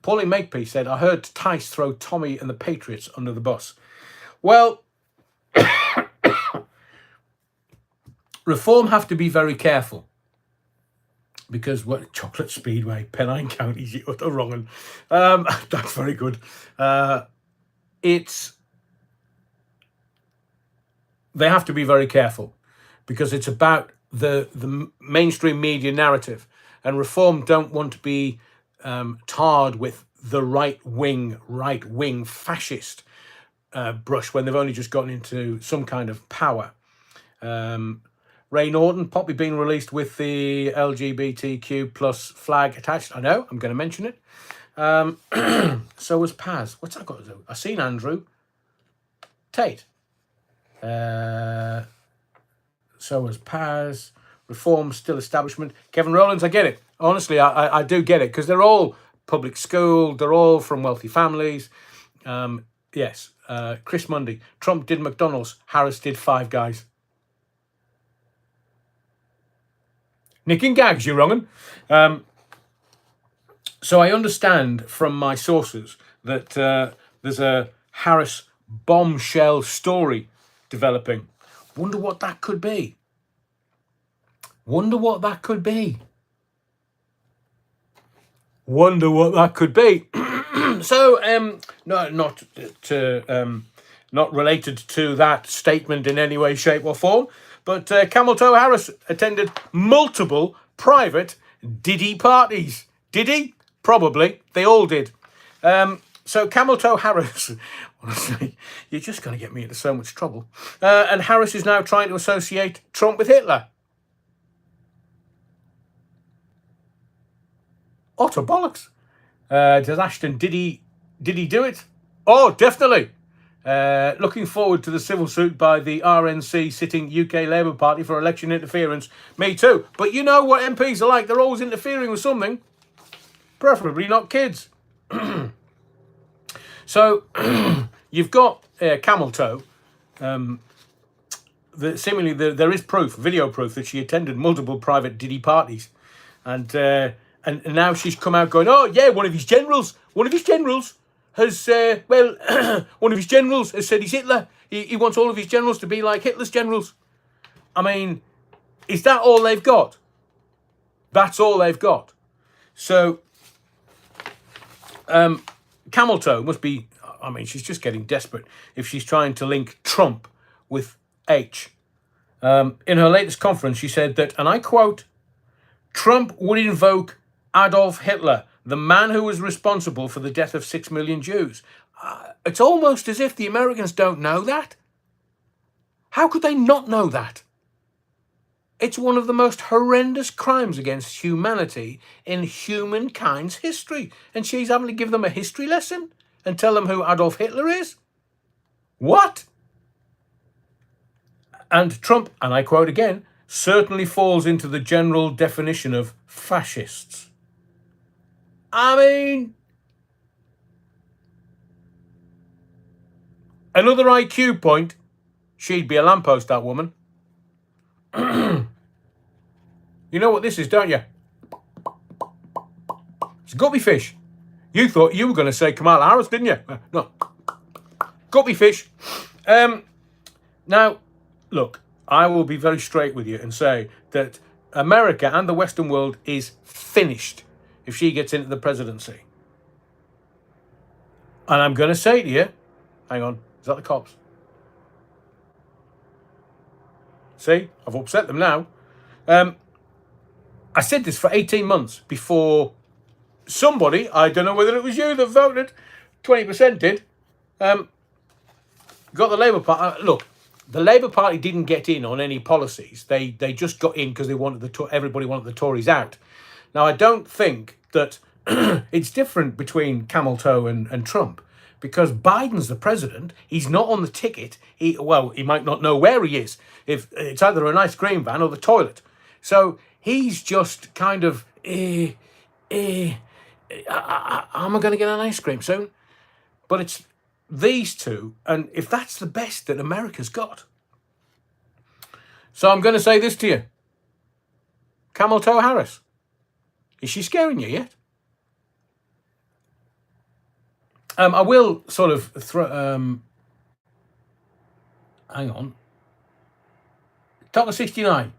Pauline Makepeace said, I heard Tice throw Tommy and the Patriots under the bus. Well, Reform have to be very careful. Because what Chocolate Speedway, Pennine Counties, you utter wrong. That's very good. They have to be very careful, because it's about the mainstream media narrative, and Reform don't want to be tarred with the right wing fascist brush when they've only just gotten into some kind of power. Ray Norton, Poppy being released with the LGBTQ plus flag attached. I know, I'm going to mention it. So was Paz. What's that got to do? I've seen Andrew Tate. So was Paz. Reform, still establishment. Kevin Rowlands, I get it. Honestly, I do get it, because they're all public school. They're all from wealthy families. Yes. Chris Mundy. Trump did McDonald's. Harris did Five Guys. Nick and Gags, you wrongin'. So I understand from my sources that there's a Harris bombshell story developing. Wonder what that could be. Wonder what that could be. Wonder what that could be. So, no, not related to that statement in any way, shape, or form. But Camel Toe Harris attended multiple private Diddy parties. Did he? Probably. They all did. So Camel Toe Harris, honestly, you're just going to get me into so much trouble. And Harris is now trying to associate Trump with Hitler. Utter bollocks. Does Ashton, did he do it? Oh, definitely. Looking forward to the civil suit by the RNC sitting UK Labour Party for election interference. Me too. But you know what MPs are like. They're always interfering with something. Preferably not kids. So you've got Camel Toe. Seemingly there is proof, video proof, that she attended multiple private Diddy parties. And now she's come out going, oh yeah, one of his generals has, one of his generals has said he's Hitler. He wants all of his generals to be like Hitler's generals. I mean, is that all they've got? That's all they've got. So, Camel Toe must be, I mean, she's just getting desperate if she's trying to link Trump with H. In her latest conference, she said that, and I quote, Trump would invoke Adolf Hitler, the man who was responsible for the death of 6 million Jews. It's almost as if the Americans don't know that. How could they not know that? It's one of the most horrendous crimes against humanity in humankind's history. And she's having to give them a history lesson and tell them who Adolf Hitler is? What? And Trump, and I quote again, certainly falls into the general definition of fascists. I mean, another IQ point, she'd be a lamppost, that woman. You know what this is, don't you? It's guppy fish. You thought you were going to say Kamala Harris, didn't you? No. Guppy fish. Now, look, I will be very straight with you and say that America and the Western world is finished if she gets into the presidency. And I'm going to say to you, hang on, is that the cops? See, I've upset them now. I said this for 18 months before somebody, I don't know whether it was you that voted, 20% did, got the Labour Party. Look, the Labour Party didn't get in on any policies. They just got in because they wanted everybody wanted the Tories out. Now, I don't think that it's different between Camel Toe and Trump, because Biden's the president. He's not on the ticket. He might not know where he is. If it's either an ice cream van or the toilet. So he's just kind of, am I going to get an ice cream soon? But it's these two, and if that's the best that America's got. So I'm going to say this to you. Camel Toe Harris. Is she scaring you yet? I will sort of throw, hang on. Top of 69.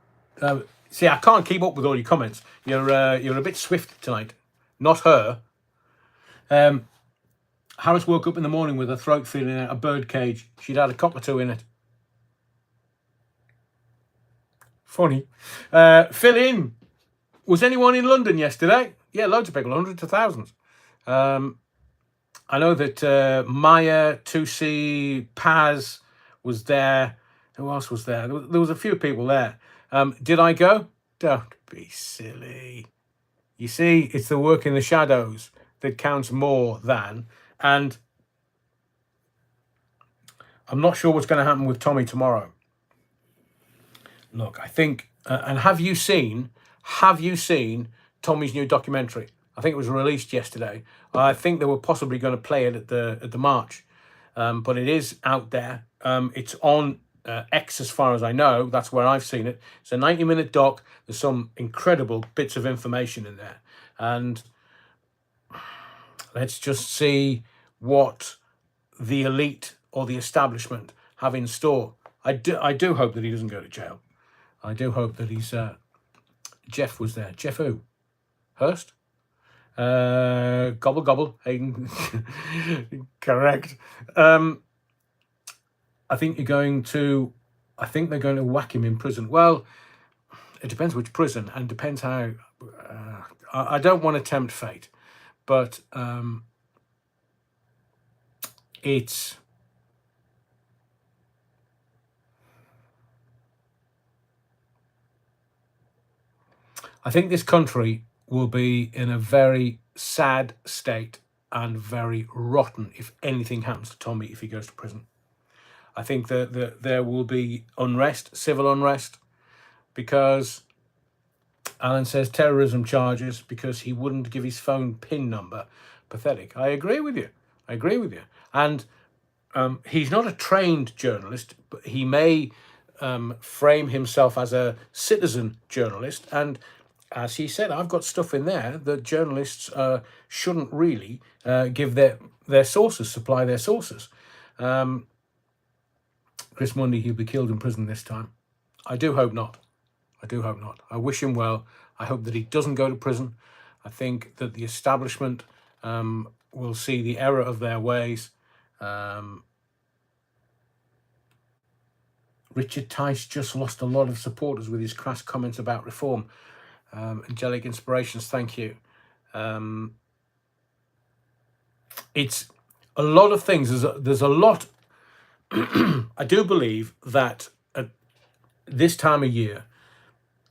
See, I can't keep up with all your comments. You're a bit swift tonight. Not her. Harris woke up in the morning with her throat feeling out a bird cage. She'd had a cockatoo in it. Funny. Fill in. Was anyone in London yesterday? Yeah, loads of people, hundreds of thousands. I know that Maya, Tusi, Paz was there. Who else was there? There was a few people there. Did I go? Don't be silly. You see, it's the work in the shadows that counts more than. And I'm not sure what's going to happen with Tommy tomorrow. Look, I think, and have you seen Tommy's new documentary? I think it was released yesterday. I think they were possibly going to play it at the march, but it is out there. It's on X, as far as I know. That's where I've seen it. It's a 90-minute doc. There's some incredible bits of information in there, and let's just see what the elite or the establishment have in store. I do hope that he doesn't go to jail. I do hope that he's. Jeff was there. Jeff who? Hurst? Gobble gobble, Hayden. Correct. I think you're going to. I think they're going to whack him in prison. Well, it depends which prison, and depends how. I don't want to tempt fate, but it's. I think this country will be in a very sad state and very rotten if anything happens to Tommy if he goes to prison. I think that there will be unrest, civil unrest, because Alan says terrorism charges because he wouldn't give his phone PIN number. Pathetic. I agree with you. I agree with you. And he's not a trained journalist, but he may frame himself as a citizen journalist. And as he said, I've got stuff in there that journalists shouldn't really give their sources, supply their sources. Chris Mundy, he'll be killed in prison this time. I do hope not. I do hope not. I wish him well. I hope that he doesn't go to prison. I think that the establishment will see the error of their ways. Richard Tice just lost a lot of supporters with his crass comments about reform. Angelic Inspirations, thank you. It's a lot of things. There's a lot. I do believe that at this time of year,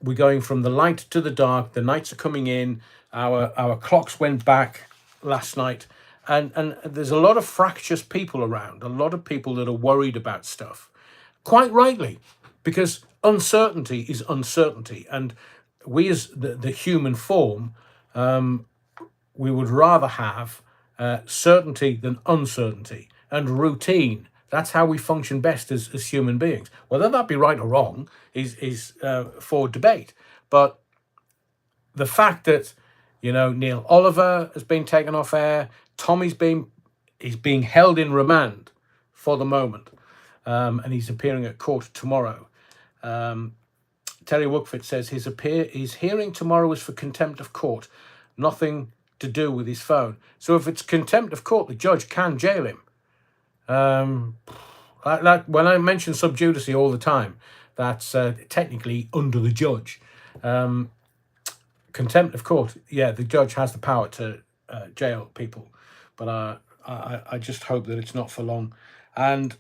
we're going from the light to the dark. The nights are coming in. Our clocks went back last night. And there's a lot of fractious people around, a lot of people that are worried about stuff. Quite rightly, because uncertainty is uncertainty. And we as the human form, we would rather have certainty than uncertainty, and routine. That's how we function best as human beings. Whether that be right or wrong is for debate. But the fact that, Neil Oliver has been taken off air, Tommy's being held in remand for the moment, and he's appearing at court tomorrow. Terry Wookford says his hearing tomorrow is for contempt of court, nothing to do with his phone. So if it's contempt of court, the judge can jail him. Like when I mention sub judice all the time, that's technically under the judge. Contempt of court, yeah, the judge has the power to jail people, but I just hope that it's not for long. And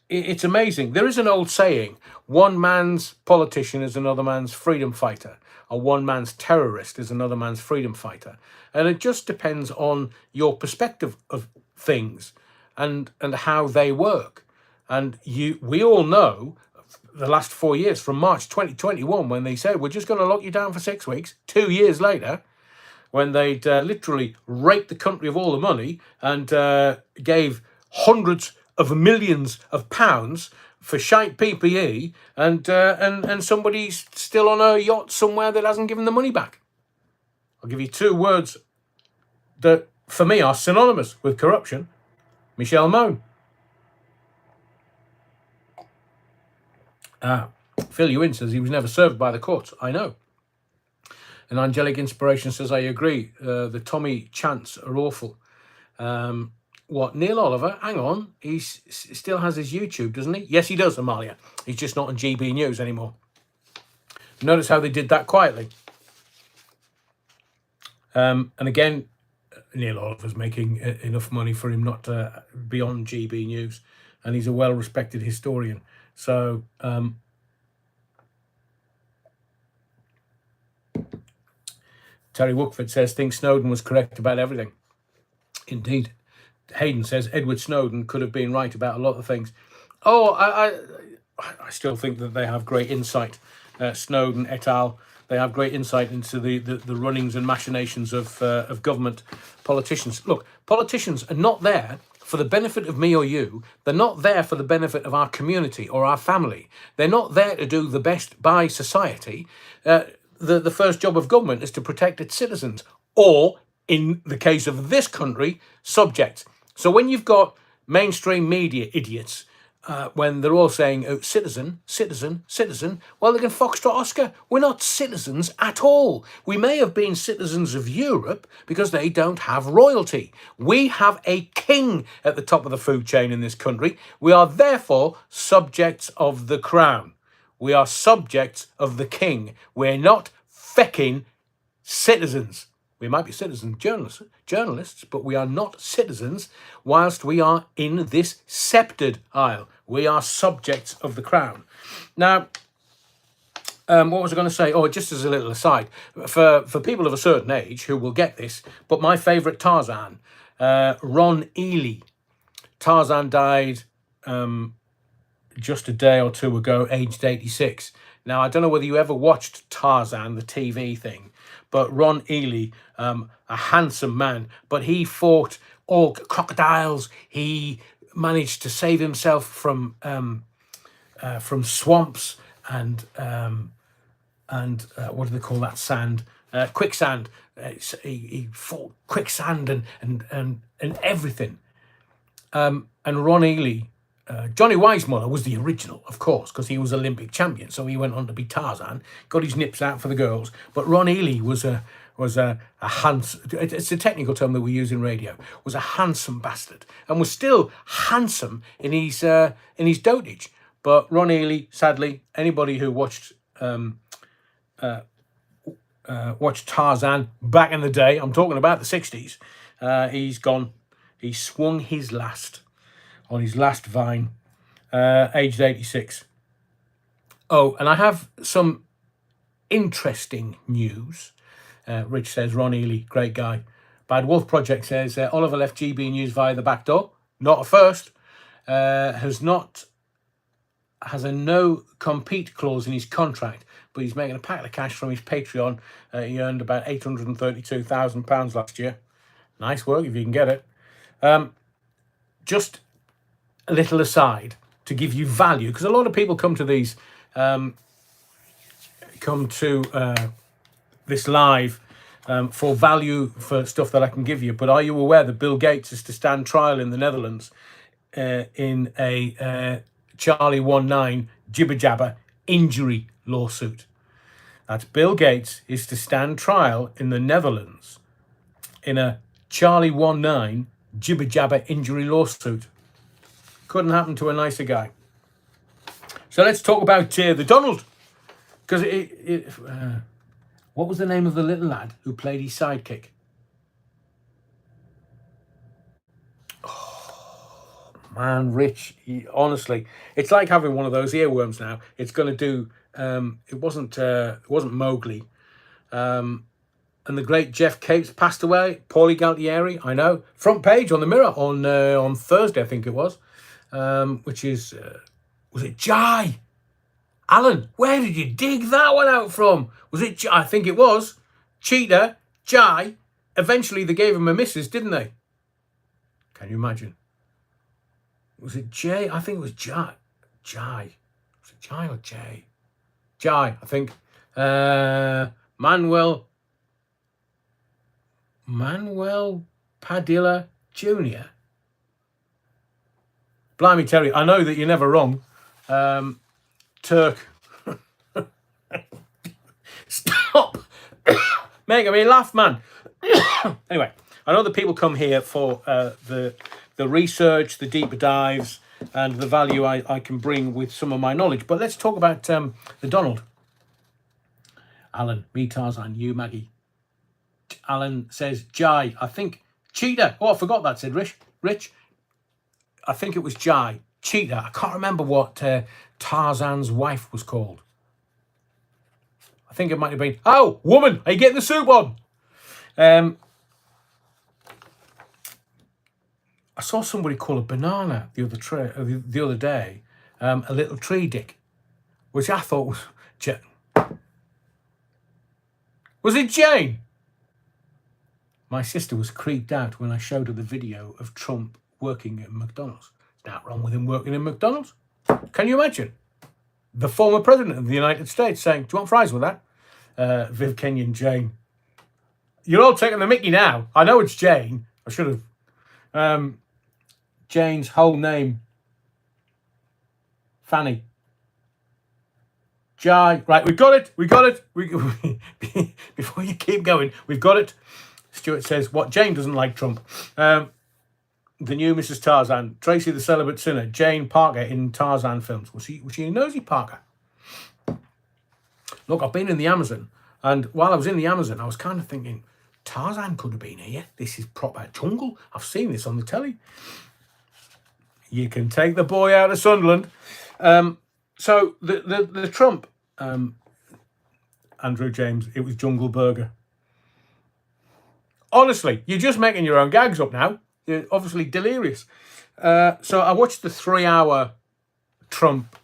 it's amazing. There is an old saying: one man's politician is another man's freedom fighter, or one man's terrorist is another man's freedom fighter. And it just depends on your perspective of things and how they work. And we all know the last 4 years, from March 2021, when they said, we're just going to lock you down for 6 weeks, 2 years later, when they'd literally raped the country of all the money and gave hundreds of millions of pounds for shite PPE, and somebody's still on a yacht somewhere that hasn't given the money back. I'll give you two words that, for me, are synonymous with corruption. Michelle Mone. Phil Ewan says he was never served by the courts. I know. And Angelic Inspiration says, I agree. The Tommy chants are awful. What, Neil Oliver? Hang on. He still has his YouTube, doesn't he? Yes, he does, Amalia. He's just not on GB News anymore. Notice how they did that quietly. And again, Neil Oliver's making enough money for him not to be on GB News. And he's a well-respected historian. So, Terry Wookford says, think Snowden was correct about everything. Indeed. Hayden says, Edward Snowden could have been right about a lot of things. Oh, I still think that they have great insight. Snowden et al. They have great insight into the runnings and machinations of government. Politicians. Look, politicians are not there for the benefit of me or you. They're not there for the benefit of our community or our family. They're not there to do the best by society. The first job of government is to protect its citizens, or, in the case of this country, subjects. So when you've got mainstream media idiots when they're all saying, oh, citizen, citizen, citizen, well, they can foxtrot Oscar. We're not citizens at all. We may have been citizens of Europe because they don't have royalty. We have a king at the top of the food chain in this country. We are therefore subjects of the crown. We are subjects of the king. We're not fecking citizens. We might be citizen journalists, but we are not citizens whilst we are in this sceptred isle. We are subjects of the crown. Now, what was I going to say? Oh, just as a little aside, for people of a certain age who will get this, but my favourite Tarzan, Ron Ely. Tarzan died just a day or two ago, aged 86. Now, I don't know whether you ever watched Tarzan, the TV thing, but Ron Ely, a handsome man, but he fought all crocodiles. He managed to save himself from swamps and what do they call that sand? Quicksand. He fought quicksand and everything. And Ron Ely, Johnny Weissmuller was the original, of course, because he was Olympic champion. So he went on to be Tarzan, got his nips out for the girls. But Ron Ely was a handsome, it's a technical term that we use in radio, was a handsome bastard and was still handsome in his dotage. But Ron Ely, sadly, anybody who watched Tarzan back in the day, I'm talking about the 60s, he's gone. He swung his last on his last vine, aged 86. Oh, and I have some interesting news. Rich says, Ron Ely, great guy. Bad Wolf Project says, Oliver left GB News via the back door. Not a first. Has a no compete clause in his contract, but he's making a packet of cash from his Patreon. He earned about £832,000 last year. Nice work if you can get it. Just a little aside to give you value, because a lot of people come to these, this live for value for stuff that I can give you. But are you aware that Bill Gates is to stand trial in the Netherlands in a Charlie 19 jibber jabber injury lawsuit? That's Bill Gates is to stand trial in the Netherlands in a Charlie 19 jibber jabber injury lawsuit. Couldn't happen to a nicer guy. So let's talk about the Donald, because what was the name of the little lad who played his sidekick? Oh man, Rich, honestly, it's like having one of those earworms now. It's going to do. It wasn't Mowgli. And the great Jeff Capes passed away. Paulie Galtieri, I know. Front page on the Mirror on Thursday, I think it was. Which is, was it Jai? Alan, where did you dig that one out from? Was it Jai? I think it was. Cheetah, Jai. Eventually they gave him a missus, didn't they? Can you imagine? Was it Jay? I think it was Jai. Was it Jai or Jay? Jai, I think. Manuel Padilla Jr. Blimey, Terry, I know that you're never wrong. Turk. Stop making me laugh, man. Anyway, I know that people come here for the research, the deeper dives, and the value I can bring with some of my knowledge. But let's talk about the Donald. Alan, me, Tarzan, you, Maggie. Alan says, Jai, I think Cheetah. Oh, I forgot that, said Rich. I think it was Jai. Cheetah. I can't remember what Tarzan's wife was called. I think it might have been, oh, woman, are you getting the soup on? I saw somebody call a banana the other day a little tree dick, which I thought was... Was it Jane? My sister was creeped out when I showed her the video of Trump working at McDonald's. There's nothing wrong with him working in McDonald's. Can you imagine? The former president of the United States saying, do you want fries with that? Viv Kenyon, Jane. You're all taking the mickey now. I know it's Jane. I should have. Jane's whole name Fanny. Jai. Right, we've got it. We got it. Before you keep going, we've got it. Stuart says, what, Jane doesn't like Trump. The new Mrs. Tarzan. Tracy the Celibate Sinner. Jane Parker in Tarzan films. Was she a nosy Parker? Look, I've been in the Amazon. And while I was in the Amazon, I was kind of thinking, Tarzan could have been here. This is proper jungle. I've seen this on the telly. You can take the boy out of Sunderland. So the Trump, Andrew James, it was Jungle Burger. Honestly, you're just making your own gags up now. You're obviously delirious. So I watched the 3-hour Trump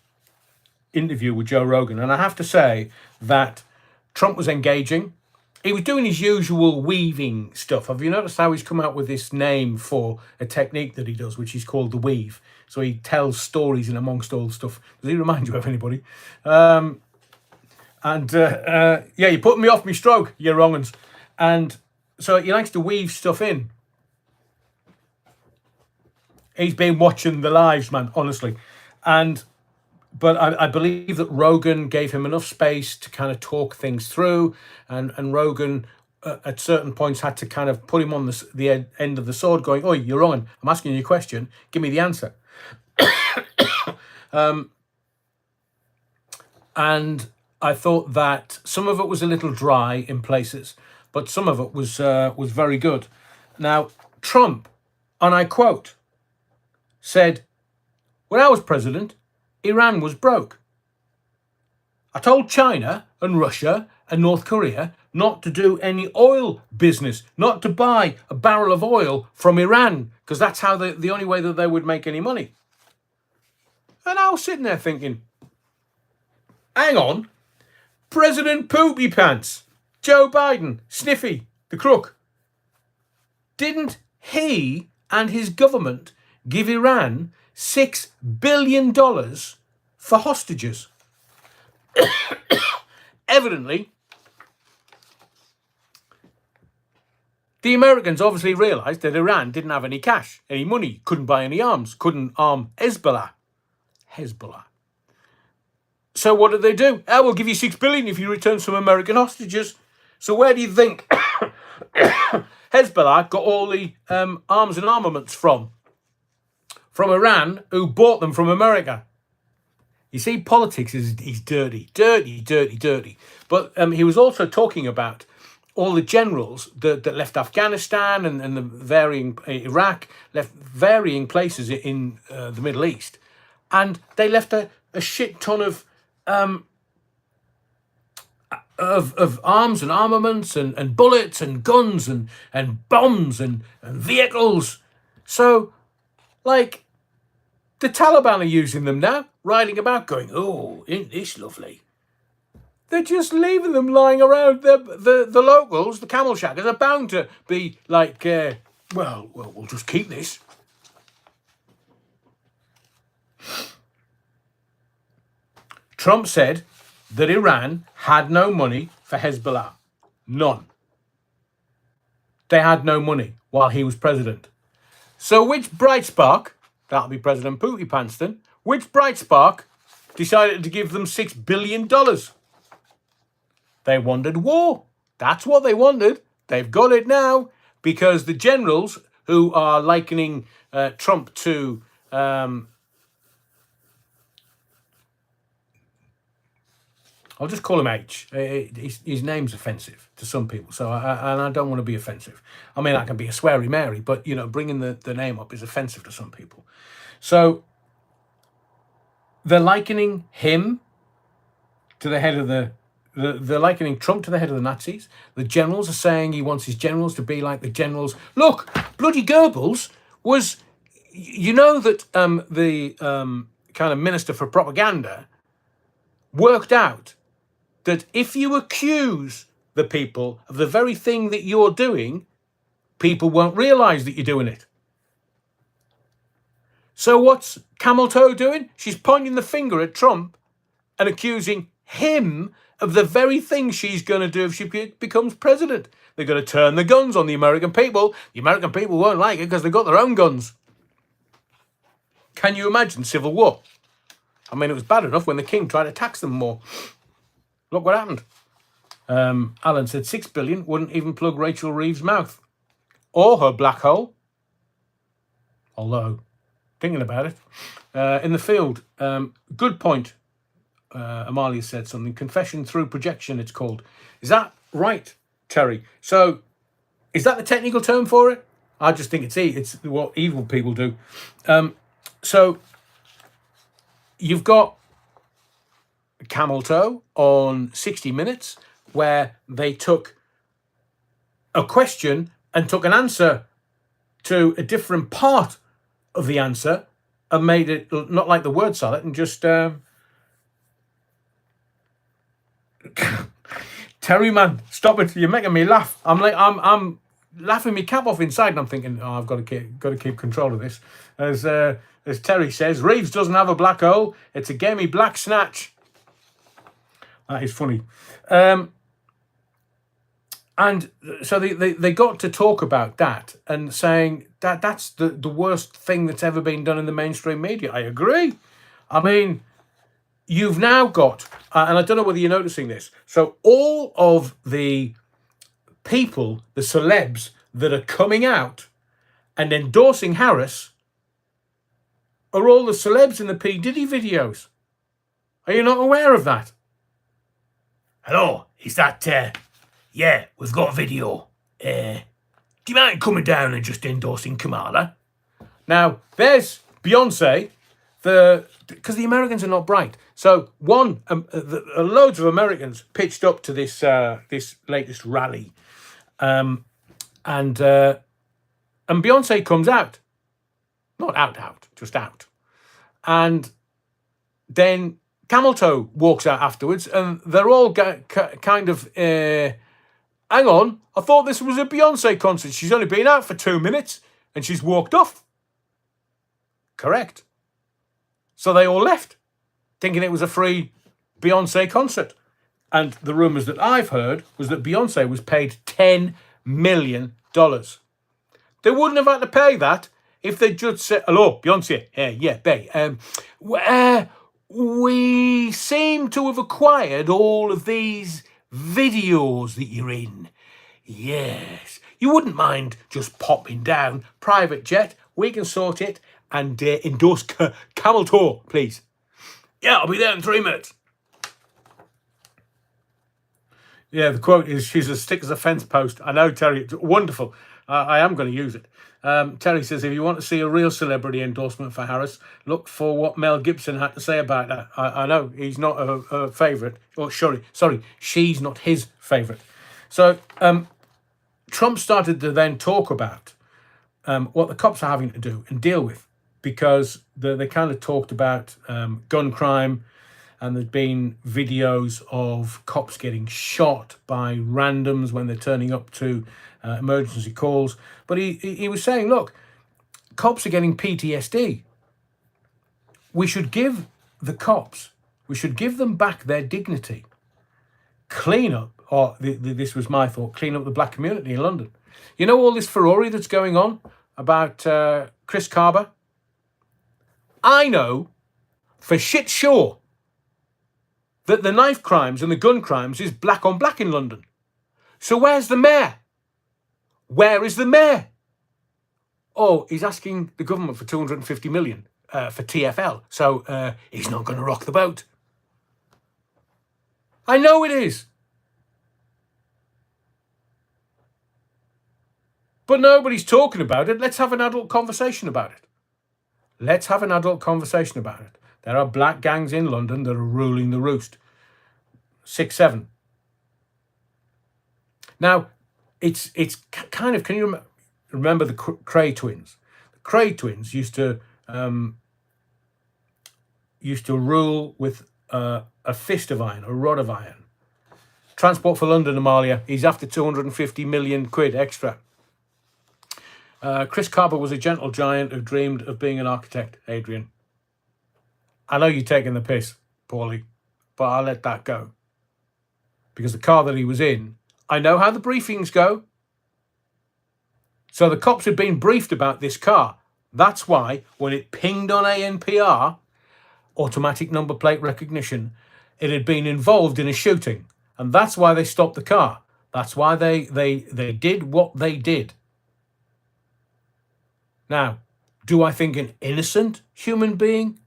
interview with Joe Rogan, and I have to say that Trump was engaging. He was doing his usual weaving stuff. Have you noticed how he's come out with this name for a technique that he does, which is called the weave? So he tells stories in amongst all the stuff. Does he remind you of anybody? Yeah, you're putting me off my stroke, you wrong uns. And so he likes to weave stuff in. He's been watching the lives, man, honestly. But I believe that Rogan gave him enough space to kind of talk things through, and Rogan at certain points had to kind of put him on the end of the sword, going, "Oh, you're wrong. I'm asking you a question. Give me the answer." And I thought that some of it was a little dry in places, but some of it was very good. Now, Trump, and I quote, said, "When I was president, Iran was broke. I told China and Russia and North Korea not to do any oil business, not to buy a barrel of oil from Iran, because that's how the only way that they would make any money." And I was sitting there thinking, hang on, President Poopy Pants, Joe Biden, Sniffy, the crook, didn't he and his government give Iran $6 billion for hostages? Evidently, the Americans obviously realised that Iran didn't have any cash, any money, couldn't buy any arms, couldn't arm Hezbollah. So what did they do? Oh, we'll give you $6 billion if you return some American hostages. So where do you think Hezbollah got all the arms and armaments from? From Iran, who bought them from America. You see, politics is dirty. But he was also talking about all the generals that left Afghanistan and the varying Iraq, left varying places in the Middle East, and they left a shit ton of arms and armaments and bullets and guns and bombs and vehicles. So, like, the Taliban are using them now, riding about going, "Oh, isn't this lovely?" They're just leaving them lying around. The locals, the camel shackers, are bound to be like, well, we'll just keep this. Trump said that Iran had no money for Hezbollah. None. They had no money while he was president. So which bright spark, that'll be President Pooty Panston, which bright spark decided to give them $6 billion? They wanted war. That's what they wanted. They've got it now, because the generals who are likening Trump to I'll just call him H. His name's offensive to some people, so I don't want to be offensive. I mean, I can be a sweary Mary, but, you know, bringing the name up is offensive to some people. So they're likening him to the head of they're likening Trump to the head of the Nazis. The generals are saying he wants his generals to be like the generals. Look, bloody Goebbels was, you know, that the kind of minister for propaganda worked out that if you accuse the people of the very thing that you're doing, people won't realise that you're doing it. So what's Camel Toe doing? She's pointing the finger at Trump and accusing him of the very thing she's going to do if she becomes president. They're going to turn the guns on the American people. The American people won't like it because they've got their own guns. Can you imagine civil war? I mean, it was bad enough when the king tried to tax them more. Look what happened. Alan said 6 billion wouldn't even plug Rachel Reeves' mouth or her black hole. Although, thinking about it, in the field, good point. Amalia said something. Confession through projection, it's called. Is that right, Terry? So, is that the technical term for it? I just think it's what evil people do. So, you've got Camel Toe on 60 Minutes, where they took a question and took an answer to a different part of the answer and made it not like the word salad and just Terry, man, stop it! You're making me laugh. I'm laughing my cap off inside, and I'm thinking, oh, I've got to keep control of this. As Terry says, Reeves doesn't have a black hole. It's a gamey black snatch. That is funny. And so they got to talk about that and saying that's the worst thing that's ever been done in the mainstream media. I agree. I mean, you've now got, and I don't know whether you're noticing this, so all of the people, the celebs that are coming out and endorsing Harris are all the celebs in the P. Diddy videos. Are you not aware of that? Hello, is that, yeah, we've got a video. Do you mind coming down and just endorsing Kamala? Now, there's Beyonce, because the Americans are not bright. So loads of Americans pitched up to this this latest rally, and Beyonce comes out, not out, just out, and then Camel Toe walks out afterwards, and they're all kind of. Hang on, I thought this was a Beyonce concert. She's only been out for 2 minutes, and she's walked off. Correct. So they all left, thinking it was a free Beyonce concert. And the rumours that I've heard was that Beyonce was paid $10 million. They wouldn't have had to pay that if they just said, hello, Beyonce, yeah, babe. We seem to have acquired all of these videos that you're in. Yes. You wouldn't mind just popping down, private jet, we can sort it, and endorse Camel Toe, please. Yeah, I'll be there in 3 minutes. Yeah, the quote is, she's as thick as a fence post. I know, Terry, it's wonderful. I am going to use it. Terry says, if you want to see a real celebrity endorsement for Harris, look for what Mel Gibson had to say about that. I know, he's not a favourite. Oh, sorry, she's not his favourite. So Trump started to then talk about what the cops are having to do and deal with, because they kind of talked about gun crime, and there's been videos of cops getting shot by randoms when they're turning up to emergency calls. But he was saying, look, cops are getting PTSD. We should give the cops, we should give them back their dignity. Clean up, or this was my thought, clean up the black community in London. You know all this furore that's going on about Chris Carber? I know for shit sure that the knife crimes and the gun crimes is black on black in London. So where's the mayor? Where is the mayor? Oh, he's asking the government for 250 million for TfL. So he's not going to rock the boat. I know it is. But nobody's talking about it. Let's have an adult conversation about it. Let's have an adult conversation about it. There are black gangs in London that are ruling the roost. 6, 7. Now, it's kind of, can you remember the Cray twins? The Cray twins used to rule with a fist of iron, a rod of iron. Transport for London, Amalia. He's after 250 million quid extra. Chris Carber was a gentle giant who dreamed of being an architect, Adrian. I know you're taking the piss, Paulie, but I'll let that go. Because the car that he was in, I know how the briefings go. So the cops had been briefed about this car. That's why when it pinged on ANPR, automatic number plate recognition. It had been involved in a shooting, and that's why they stopped the car. That's why they did what they did. Now, do I think an innocent human being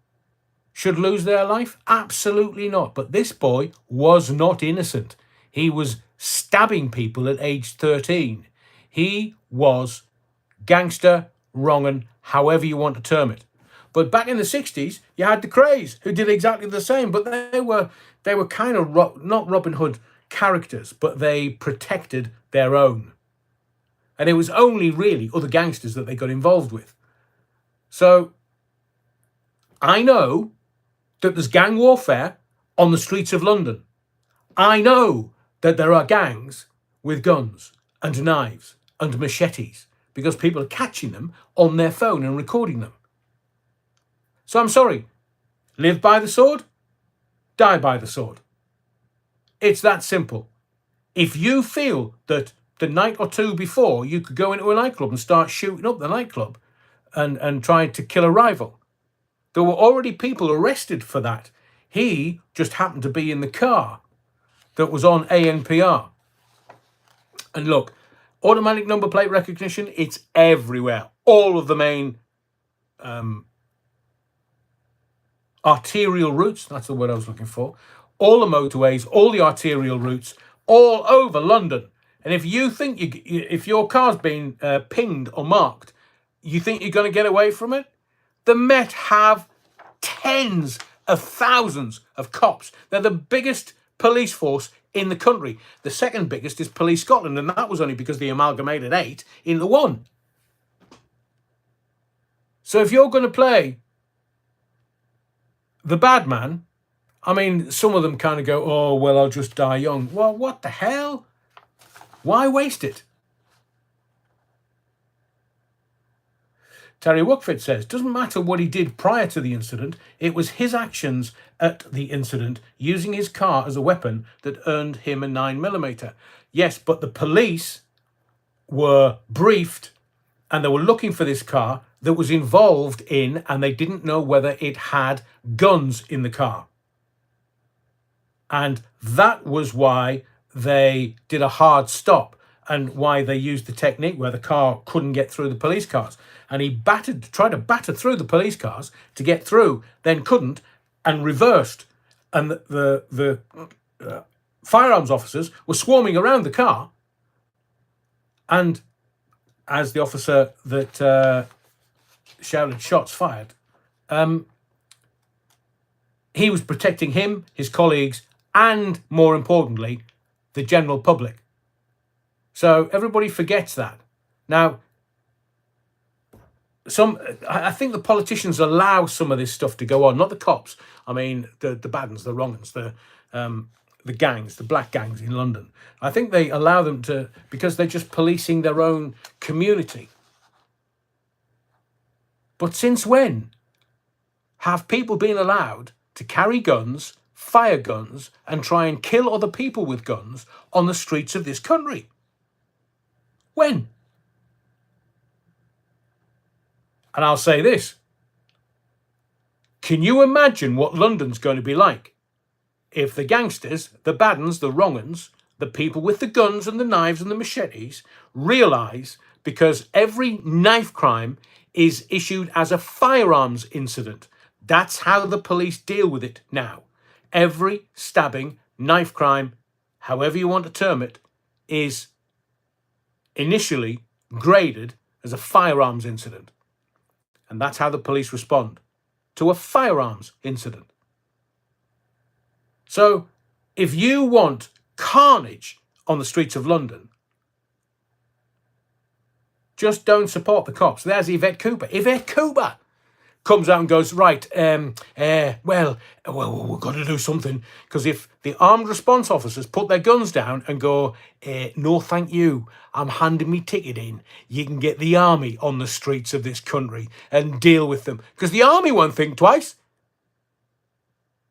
should lose their life? Absolutely not. But this boy was not innocent. He was stabbing people at age 13. He was gangster, wrong'un, however you want to term it. But back in the 60s, you had the Krays who did exactly the same, but they were kind of not Robin Hood characters, but they protected their own. And it was only really other gangsters that they got involved with. So I know that there's gang warfare on the streets of London. I know that there are gangs with guns and knives and machetes because people are catching them on their phone and recording them. So I'm sorry, live by the sword, die by the sword. It's that simple. If you feel that the night or two before you could go into a nightclub and start shooting up the nightclub and trying to kill a rival, there were already people arrested for that. He just happened to be in the car that was on ANPR. And look, automatic number plate recognition, it's everywhere. All of the main arterial routes, that's the word I was looking for, all the motorways, all the arterial routes, all over London. And if you think if your car's been pinged or marked, you think you're going to get away from it? The Met have tens of thousands of cops. They're the biggest police force in the country. The second biggest is Police Scotland, and that was only because they amalgamated 8 into 1. So if you're going to play the bad man, I mean, some of them kind of go, oh, well, I'll just die young. Well, what the hell? Why waste it? Terry Wuckford says, doesn't matter what he did prior to the incident, it was his actions at the incident, using his car as a weapon, that earned him a 9mm. Yes, but the police were briefed and they were looking for this car that was involved in, and they didn't know whether it had guns in the car. And that was why they did a hard stop and why they used the technique where the car couldn't get through the police cars. And he tried to batter through the police cars to get through, then couldn't, and reversed. And the firearms officers were swarming around the car. And as the officer that shouted shots fired, he was protecting him, his colleagues, and more importantly, the general public. So everybody forgets that. Now, I think the politicians allow some of this stuff to go on, not the cops. I mean, the bad ones, the wrong ones, the gangs, the black gangs in London. I think they allow them to, because they're just policing their own community. But since when have people been allowed to carry guns, fire guns, and try and kill other people with guns on the streets of this country? When? And I'll say this. Can you imagine what London's going to be like if the gangsters, the bad uns, the wrong uns, the people with the guns and the knives and the machetes realise, because every knife crime is issued as a firearms incident. That's how the police deal with it now. Every stabbing, knife crime, however you want to term it, is initially graded as a firearms incident. And that's how the police respond to a firearms incident. So if you want carnage on the streets of London, just don't support the cops. There's Yvette Cooper. Yvette Cooper comes out and goes, right, well, we've got to do something, because if the armed response officers put their guns down and go, no thank you, I'm handing me ticket in, you can get the army on the streets of this country and deal with them. Because the army won't think twice.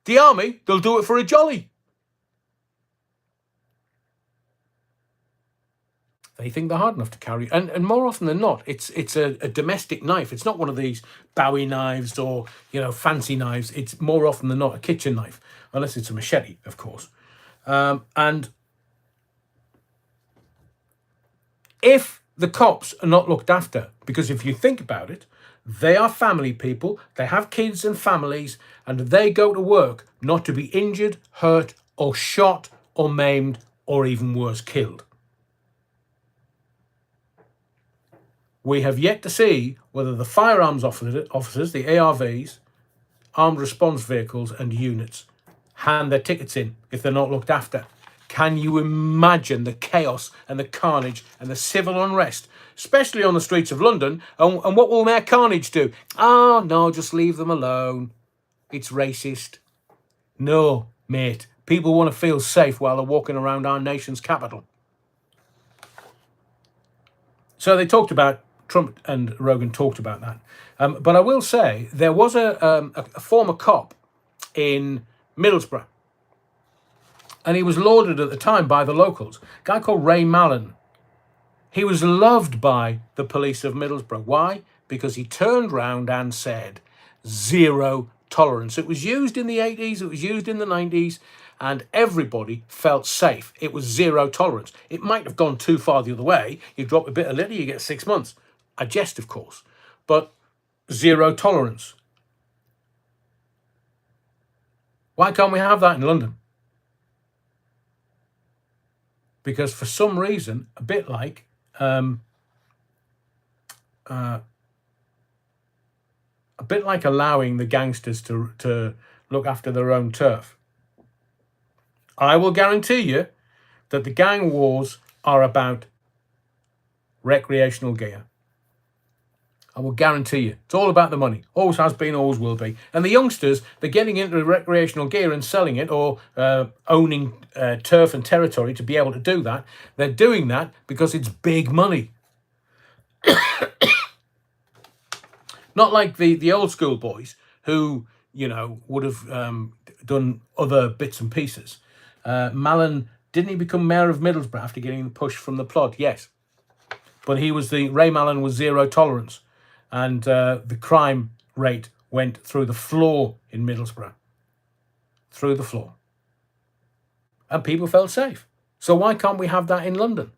The army, they'll do it for a jolly. They think they're hard enough to carry. And more often than not, it's a domestic knife. It's not one of these Bowie knives or, fancy knives. It's more often than not a kitchen knife, unless it's a machete, of course. And if the cops are not looked after, because if you think about it, they are family people, they have kids and families, and they go to work not to be injured, hurt, or shot, or maimed, or even worse, killed. We have yet to see whether the firearms officers, the ARVs, armed response vehicles and units, hand their tickets in if they're not looked after. Can you imagine the chaos and the carnage and the civil unrest, especially on the streets of London? And what will Mayor Carnage do? Oh, no, just leave them alone. It's racist. No, mate. People want to feel safe while they're walking around our nation's capital. So they talked about, Trump and Rogan talked about that. But I will say, there was a former cop in Middlesbrough, and he was lauded at the time by the locals. A guy called Ray Mallon. He was loved by the police of Middlesbrough. Why? Because he turned round and said, zero tolerance. It was used in the 80s, it was used in the 90s, and everybody felt safe. It was zero tolerance. It might have gone too far the other way. You drop a bit of litter, you get 6 months. I jest, of course. But zero tolerance. Why can't we have that in London? Because for some reason, a bit like allowing the gangsters to look after their own turf. I will guarantee you that the gang wars are about recreational gear. I will guarantee you. It's all about the money. Always has been, always will be. And the youngsters, they're getting into recreational gear and selling it, or owning turf and territory to be able to do that. They're doing that because it's big money. Not like the old school boys who, would have done other bits and pieces. Mallon, didn't he become mayor of Middlesbrough after getting the push from the plot? Yes. But Ray Mallon was zero tolerance. And the crime rate went through the floor in Middlesbrough. Through the floor. And people felt safe. So why can't we have that in London?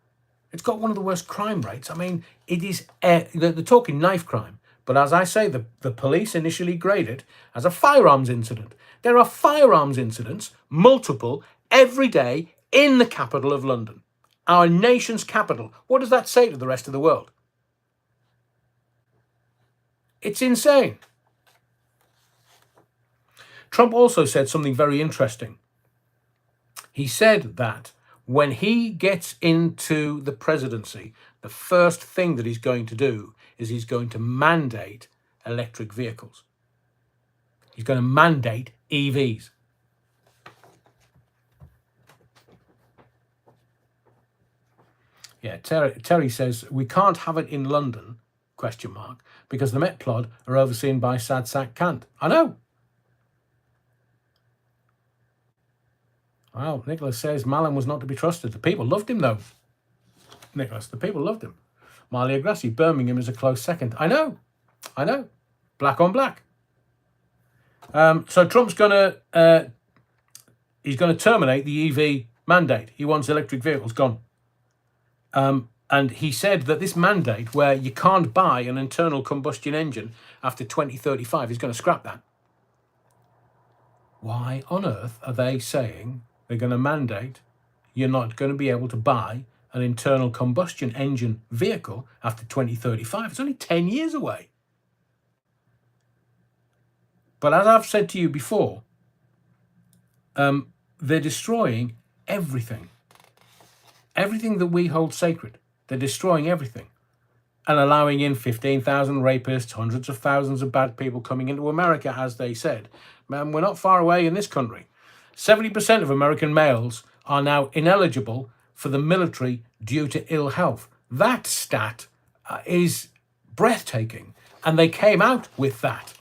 It's got one of the worst crime rates. I mean, it is, they're talking knife crime. But as I say, the police initially graded it as a firearms incident. There are firearms incidents, multiple, every day in the capital of London. Our nation's capital. What does that say to the rest of the world? It's insane. Trump also said something very interesting. He said that when he gets into the presidency, the first thing that he's going to do is he's going to mandate electric vehicles. He's going to mandate EVs. Yeah, Terry says, we can't have it in London, ? Because the Met Plod are overseen by Sad Sack Kant. I know. Well, Nicholas says Mallon was not to be trusted. The people loved him, though. Nicholas, the people loved him. Marley Agrassi, Birmingham is a close second. I know. Black on black. So Trump's he's going to terminate the EV mandate. He wants electric vehicles gone. And he said that this mandate, where you can't buy an internal combustion engine after 2035, he's going to scrap that. Why on earth are they saying they're going to mandate you're not going to be able to buy an internal combustion engine vehicle after 2035? It's only 10 years away. But as I've said to you before, they're destroying everything. Everything that we hold sacred. They're destroying everything and allowing in 15,000 rapists, hundreds of thousands of bad people coming into America, as they said. Man, we're not far away in this country. 70% of American males are now ineligible for the military due to ill health. That stat is breathtaking. And they came out with that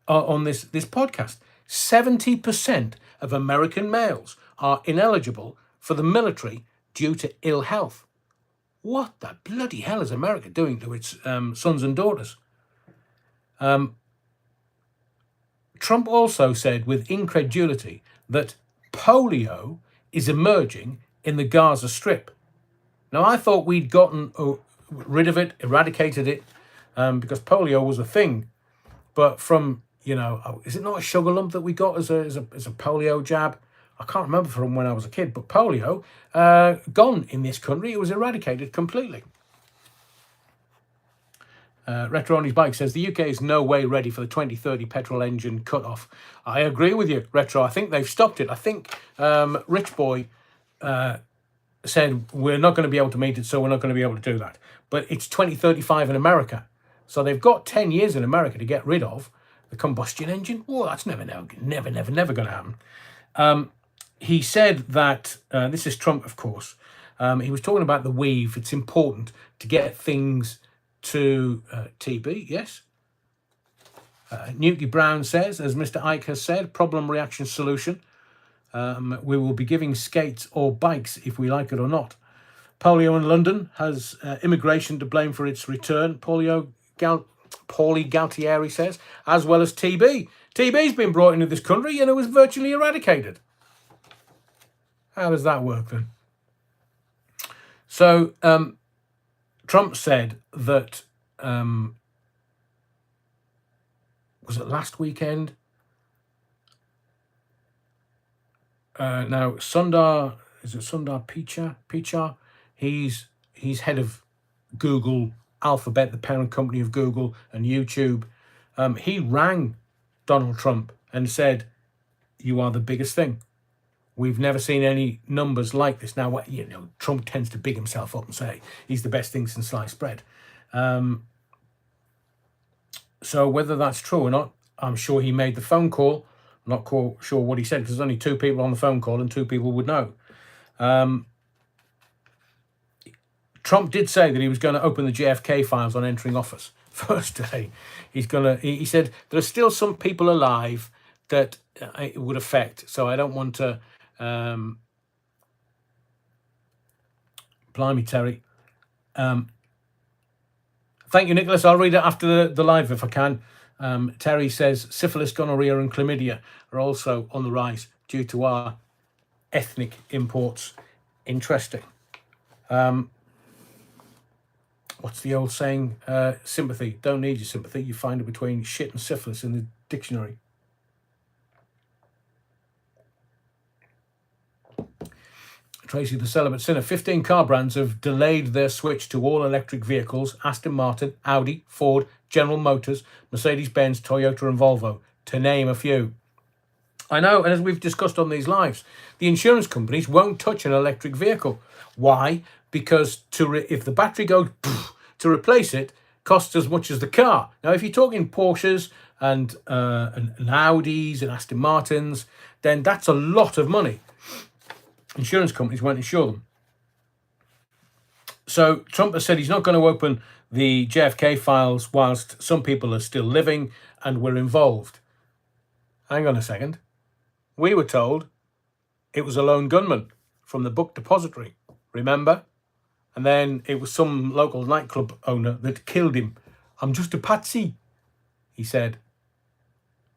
on this podcast. 70% of American males are ineligible for the military due to ill health. What the bloody hell is America doing to its sons and daughters? Trump also said with incredulity that polio is emerging in the Gaza Strip. Now, I thought we'd gotten rid of it, eradicated it, because polio was a thing. But from, is it not a sugar lump that we got as a polio jab? I can't remember from when I was a kid, but polio, gone in this country. It was eradicated completely. Retro on his bike says the UK is no way ready for the 2030 petrol engine cut-off. I agree with you, Retro. I think they've stopped it. I think Rich Boy said we're not going to be able to meet it, so we're not going to be able to do that. But it's 2035 in America. So they've got 10 years in America to get rid of the combustion engine. Oh, that's never going to happen. He said that, this is Trump, of course, he was talking about the weave. It's important to get things to TB, yes. Newty Brown says, as Mr. Ike has said, problem, reaction, solution. We will be giving skates or bikes if we like it or not. Polio in London has immigration to blame for its return. Paulie Galtieri says, as well as TB. TB's been brought into this country and it was virtually eradicated. How does that work then? So, Trump said that, was it last weekend? Now, Sundar Pichai? He's head of Google, Alphabet, the parent company of Google and YouTube. He rang Donald Trump and said, "You are the biggest thing. We've never seen any numbers like this." Now, Trump tends to big himself up and say he's the best thing since sliced bread. So whether that's true or not, I'm sure he made the phone call. I'm not sure what he said because there's only two people on the phone call and two people would know. Trump did say that he was going to open the JFK files on entering office. First day, he said there are still some people alive that it would affect. So I don't want to, blimey, Terry. Thank you, Nicholas. I'll read it after the live if I can. Terry says, syphilis, gonorrhea and chlamydia are also on the rise due to our ethnic imports. Interesting. What's the old saying? Sympathy. Don't need your sympathy. You find it between shit and syphilis in the dictionary. Tracy the Celibate Sinner. 15 car brands have delayed their switch to all electric vehicles. Aston Martin, Audi, Ford, General Motors, Mercedes-Benz, Toyota and Volvo, to name a few. I know, and as we've discussed on these lives, the insurance companies won't touch an electric vehicle. Why? Because if the battery goes, to replace it costs as much as the car. Now, if you're talking Porsches and Audis and Aston Martins, then that's a lot of money. Insurance companies won't insure them. So Trump has said he's not going to open the JFK files whilst some people are still living and were involved. Hang on a second. We were told it was a lone gunman from the book depository, remember? And then it was some local nightclub owner that killed him. I'm just a patsy, he said.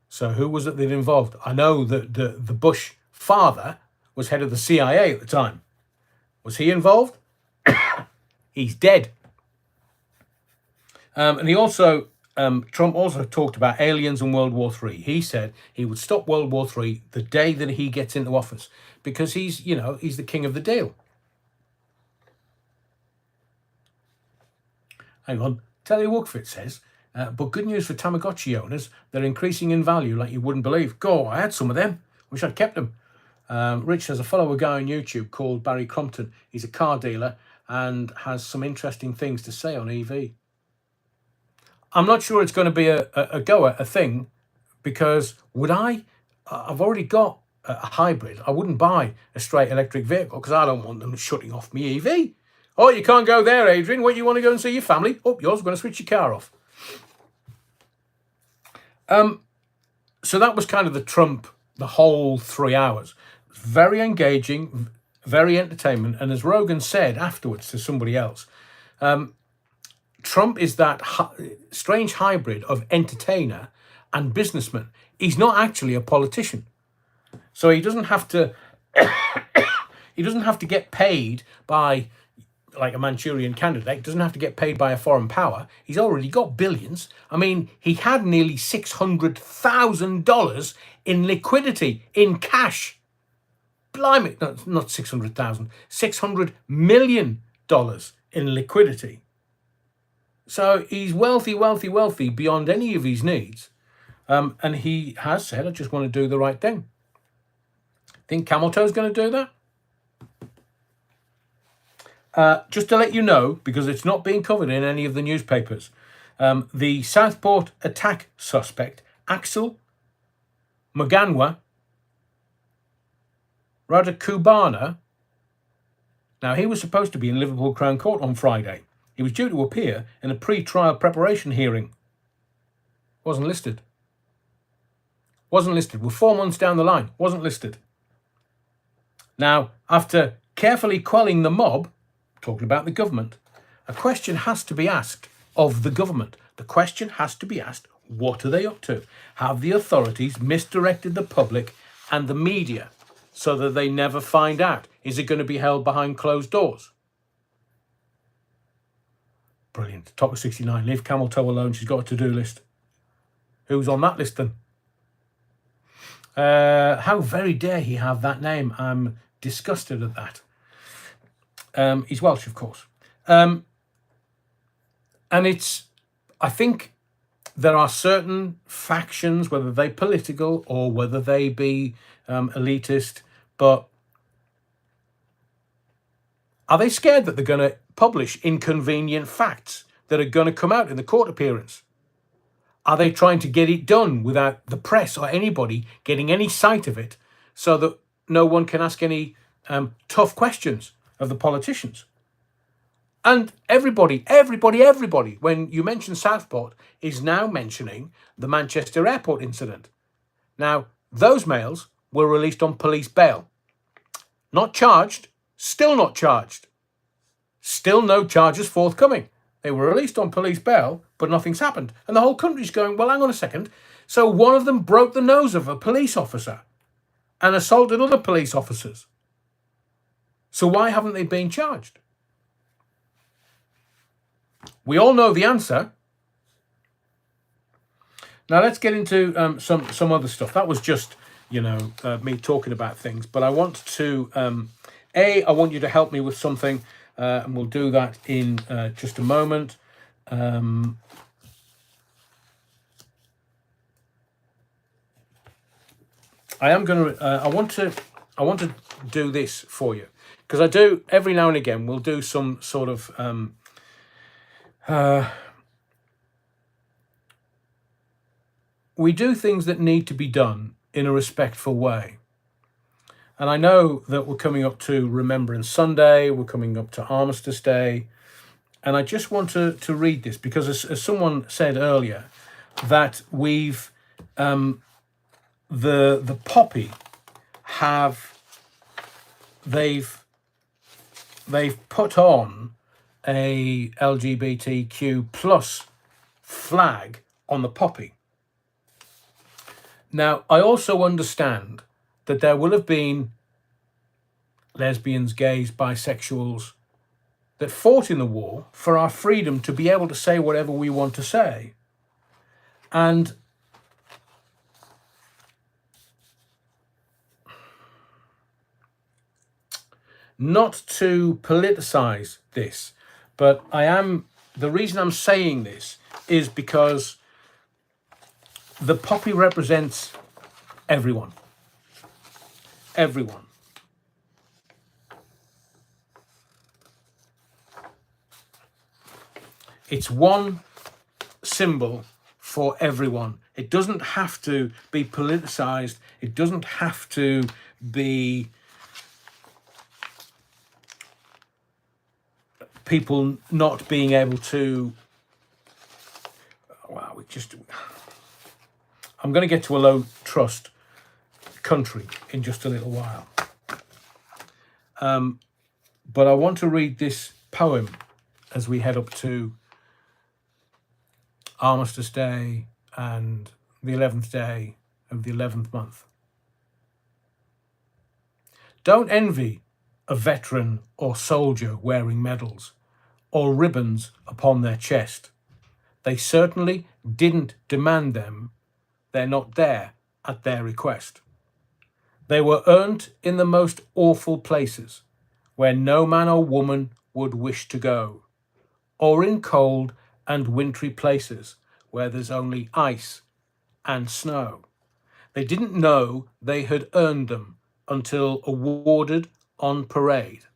So who was it that involved? I know that the Bush father was head of the CIA at the time. Was he involved? He's dead. And he also, Trump also talked about aliens and World War III. He said he would stop World War III the day that he gets into office because he's the king of the deal. Hang on. Telly Wookfit says, but good news for Tamagotchi owners. They're increasing in value like you wouldn't believe. Go, I had some of them. Wish I'd kept them. Rich has a follow a guy on YouTube called Barry Crompton. He's a car dealer and has some interesting things to say on EV. I'm not sure it's going to be a thing, because I've already got a hybrid. I wouldn't buy a straight electric vehicle because I don't want them shutting off my EV. Oh, you can't go there, Adrian. What, you want to go and see your family? Oh, yours going to switch your car off. So that was kind of the whole 3 hours. Very engaging, very entertainment. And as Rogan said afterwards to somebody else, Trump is that strange hybrid of entertainer and businessman. He's not actually a politician. So he doesn't have to get paid by, like, a Manchurian candidate. He doesn't have to get paid by a foreign power. He's already got billions. I mean, he had nearly $600,000 in liquidity, in cash. Blimey, no, not 600,000, $600 million in liquidity. So he's wealthy, wealthy, wealthy beyond any of his needs. And he has said, I just want to do the right thing. Think Camel Toe's going to do that? Just to let you know, because it's not being covered in any of the newspapers, the Southport attack suspect, Axel Muganwa Radakubana, now he was supposed to be in Liverpool Crown Court on Friday. He was due to appear in a pre-trial preparation hearing. Wasn't listed. Wasn't listed. We're 4 months down the line. Wasn't listed. Now, after carefully quelling the mob, talking about the government, a question has to be asked of the government. The question has to be asked, what are they up to? Have the authorities misdirected the public and the media so that they never find out? Is it going to be held behind closed doors? Brilliant. Top of 69. Leave Camel Toe alone. She's got a to-do list. Who's on that list then? How very dare he have that name? I'm disgusted at that. He's Welsh, of course. And it's, I think there are certain factions, whether they political or whether they be elitist, but are they scared that they're going to publish inconvenient facts that are going to come out in the court appearance? Are they trying to get it done without the press or anybody getting any sight of it so that no one can ask any tough questions of the politicians? And everybody, when you mention Southport, is now mentioning the Manchester Airport incident. Now, those males were released on police bail. Not charged, still not charged. Still no charges forthcoming. They were released on police bail, but nothing's happened. And the whole country's going, well, hang on a second. So one of them broke the nose of a police officer and assaulted other police officers. So why haven't they been charged? We all know the answer. Now let's get into some other stuff. That was just, me talking about things. But I want to, I want you to help me with something. And we'll do that in just a moment. I want to do this for you, because I do every now and again. We'll do some sort of we do things that need to be done in a respectful way. And I know that we're coming up to Remembrance Sunday, we're coming up to Armistice Day, and I just want to read this, because as someone said earlier, that we've, the poppy they've put on a LGBTQ plus flag on the poppy. Now, I also understand that there will have been lesbians, gays, bisexuals that fought in the war for our freedom to be able to say whatever we want to say. And not to politicize this, but the reason I'm saying this is because the poppy represents everyone. Everyone. It's one symbol for everyone. It doesn't have to be politicized. It doesn't have to be people not being able to, I'm going to get to a low trust country in just a little while. But I want to read this poem as we head up to Armistice Day and the 11th day of the 11th month. Don't envy a veteran or soldier wearing medals or ribbons upon their chest. They certainly didn't demand them. They're not there at their request. They were earned in the most awful places, where no man or woman would wish to go, or in cold and wintry places where there's only ice and snow. They didn't know they had earned them until awarded on parade.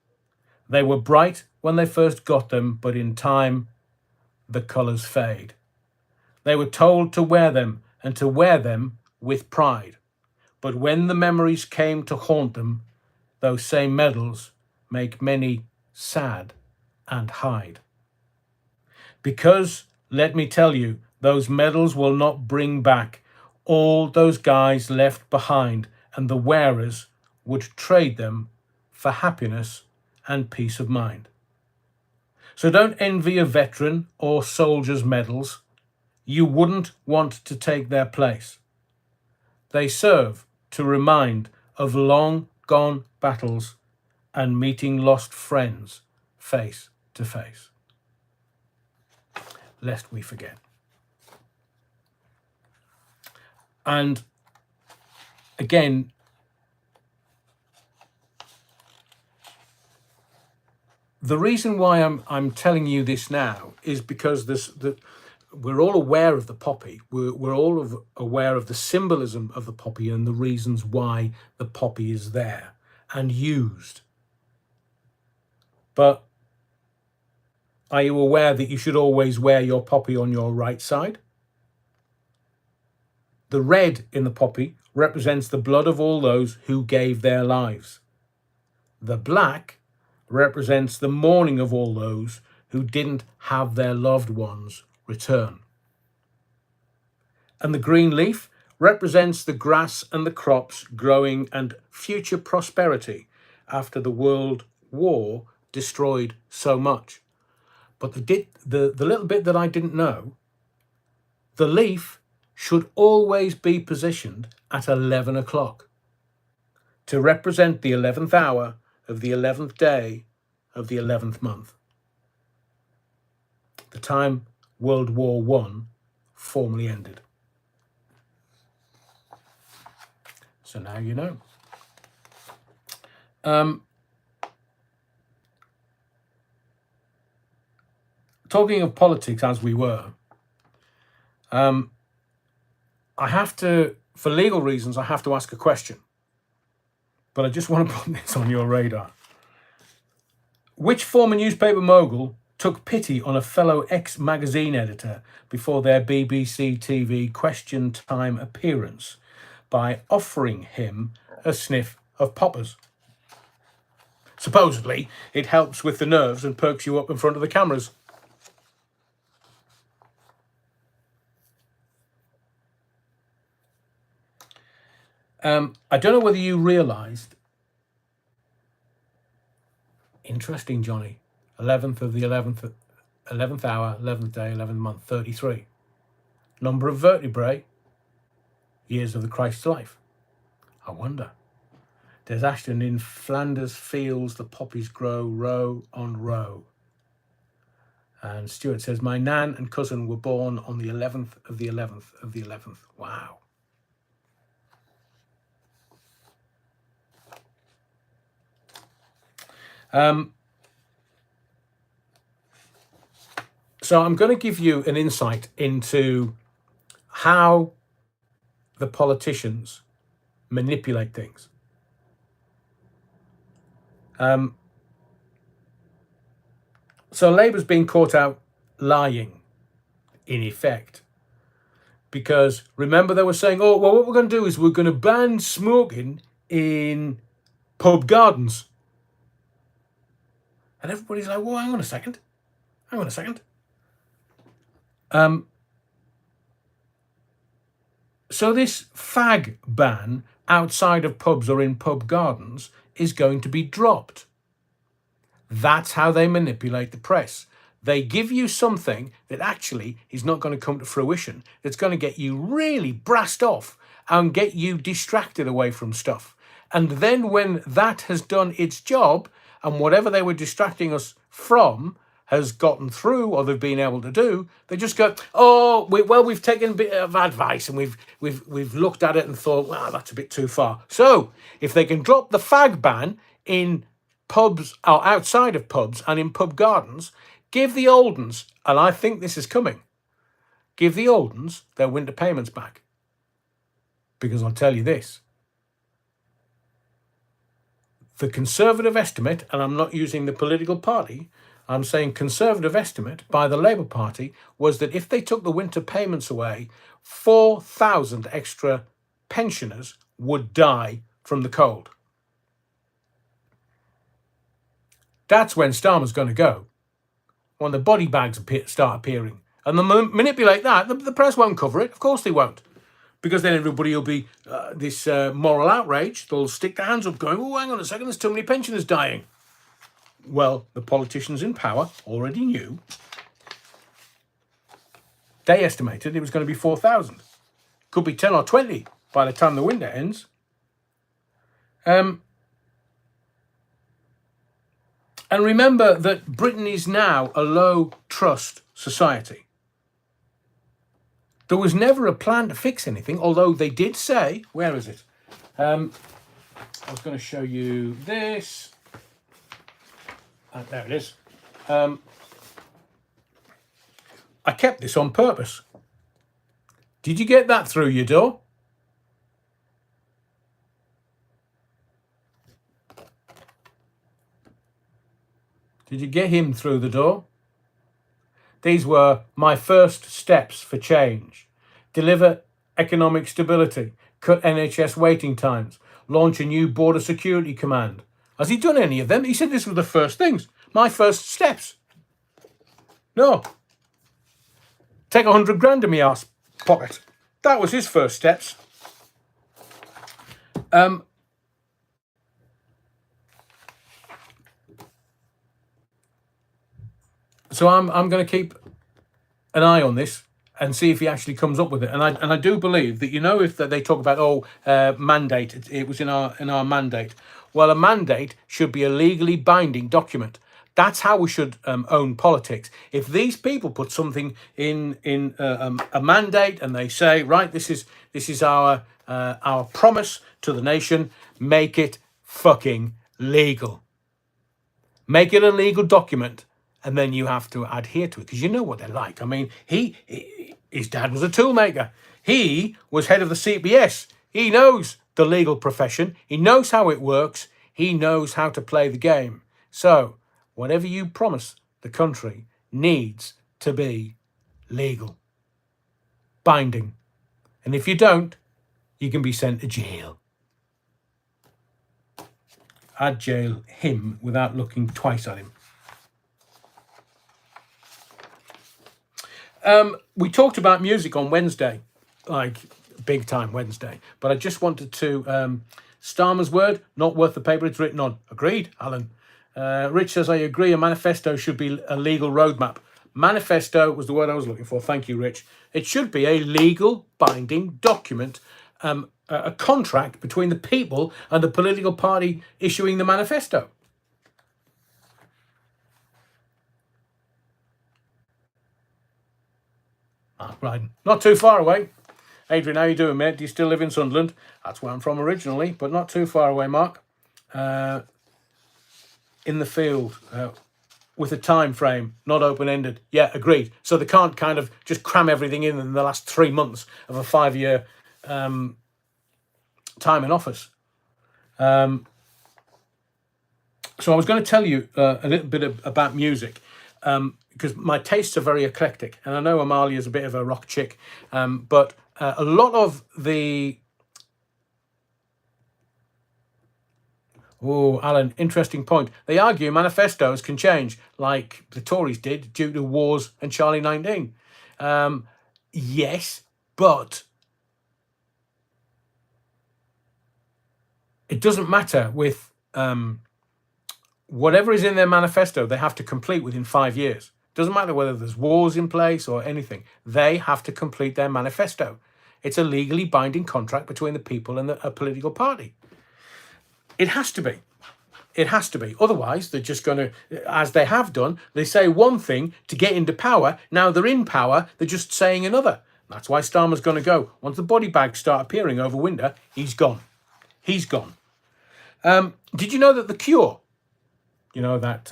They were bright when they first got them, but in time the colours fade. They were told to wear them and to wear them with pride. But when the memories came to haunt them, those same medals make many sad and hide. Because, let me tell you, those medals will not bring back all those guys left behind, and the wearers would trade them for happiness and peace of mind. So don't envy a veteran or soldier's medals. You wouldn't want to take their place. They serve to remind of long gone battles and meeting lost friends face to face. Lest we forget. And again, the reason why I'm telling you this now is because we're all aware of the poppy. We're all aware of the symbolism of the poppy and the reasons why the poppy is there and used. But are you aware that you should always wear your poppy on your right side? The red in the poppy represents the blood of all those who gave their lives. The black represents the mourning of all those who didn't have their loved ones return. And the green leaf represents the grass and the crops growing and future prosperity after the World War destroyed so much. But the little bit that I didn't know, the leaf should always be positioned at 11 o'clock to represent the 11th hour of the 11th day of the 11th month, the time World War I formally ended. So now you know. Talking of politics, as we were, I have to, for legal reasons, I have to ask a question. But I just want to put this on your radar. Which former newspaper mogul took pity on a fellow ex-magazine editor before their BBC TV Question Time appearance by offering him a sniff of poppers? Supposedly, it helps with the nerves and perks you up in front of the cameras. I don't know whether you realised, interesting, Johnny, 11th of the 11th hour, 11th day, 11th month, 33. Number of vertebrae, years of the Christ's life. I wonder. Des Ashton, in Flanders fields the poppies grow row on row. And Stuart says, my nan and cousin were born on the 11th of the 11th of the 11th. Wow. So I'm going to give you an insight into how the politicians manipulate things. So Labour's been caught out lying, in effect. Because remember they were saying, oh, well, what we're going to do is we're going to ban smoking in pub gardens. And everybody's like, well, hang on a second. So this fag ban outside of pubs or in pub gardens is going to be dropped. That's how they manipulate the press. They give you something that actually is not going to come to fruition. That's going to get you really brassed off and get you distracted away from stuff. And then when that has done its job and whatever they were distracting us from has gotten through or they've been able to do, they just go, oh, we've taken a bit of advice and we've looked at it and thought, wow, that's a bit too far. So if they can drop the fag ban in pubs or outside of pubs and in pub gardens, give the old uns, and I think this is coming, give the old uns their winter payments back. Because I'll tell you this, the Conservative estimate, and I'm not using the political party, I'm saying Conservative estimate by the Labour Party was that if they took the winter payments away, 4,000 extra pensioners would die from the cold. That's when Starmer's going to go, when the body bags start appearing. And they manipulate that, the press won't cover it. Of course they won't. Because then everybody will be this moral outrage. They'll stick their hands up going, oh, hang on a second, there's too many pensioners dying. Well, the politicians in power already knew. They estimated it was going to be 4,000. Could be 10 or 20 by the time the winter ends. And remember that Britain is now a low trust society. There was never a plan to fix anything, although they did say, where is it? I was going to show you this. There it is. I kept this on purpose. Did you get that through your door? Did you get him through the door? These were my first steps for change. Deliver economic stability, cut NHS waiting times, launch a new border security command. Has he done any of them? He said this was the first things. My first steps. No. Take 100 grand in my arse pocket. That was his first steps. So I'm going to keep an eye on this and see if he actually comes up with it. And I do believe that, if they talk about mandate, it was in our mandate. Well, a mandate should be a legally binding document. That's how we should own politics. If these people put something in a mandate and they say, right, this is our promise to the nation, make it fucking legal. Make it a legal document. And then you have to adhere to it because you know what they're like. I mean, his dad was a toolmaker. He was head of the CBS. He knows the legal profession. He knows how it works. He knows how to play the game. So whatever you promise the country needs to be legal, binding. And if you don't, you can be sent to jail. I'd jail him without looking twice at him. We talked about music on Wednesday, like big time Wednesday, but I just wanted to, Starmer's word, not worth the paper it's written on. Agreed, Alan. Rich says, I agree, a manifesto should be a legal roadmap. Manifesto was the word I was looking for. Thank you, Rich. It should be a legal binding document, a contract between the people and the political party issuing the manifesto. Right, not too far away. Adrian, how you doing, mate? Do you still live in Sunderland? That's where I'm from originally, but not too far away, Mark. In the field, with a time frame, not open-ended. Yeah, agreed. So they can't kind of just cram everything in the last 3 months of a 5-year time in office. So I was going to tell you a little bit about music. Because my tastes are very eclectic, and I know Amalia's a bit of a rock chick, but a lot of the... Oh, Alan, interesting point. They argue manifestos can change, like the Tories did, due to wars and Charlie 19. Yes, but it doesn't matter with whatever is in their manifesto, they have to complete within 5 years. Doesn't matter whether there's wars in place or anything. They have to complete their manifesto. It's a legally binding contract between the people and a political party. It has to be. It has to be. Otherwise, they're just going to, as they have done, they say one thing to get into power. Now they're in power, they're just saying another. That's why Starmer's going to go. Once the body bags start appearing over winter, he's gone. He's gone. Did you know that The Cure, you know, that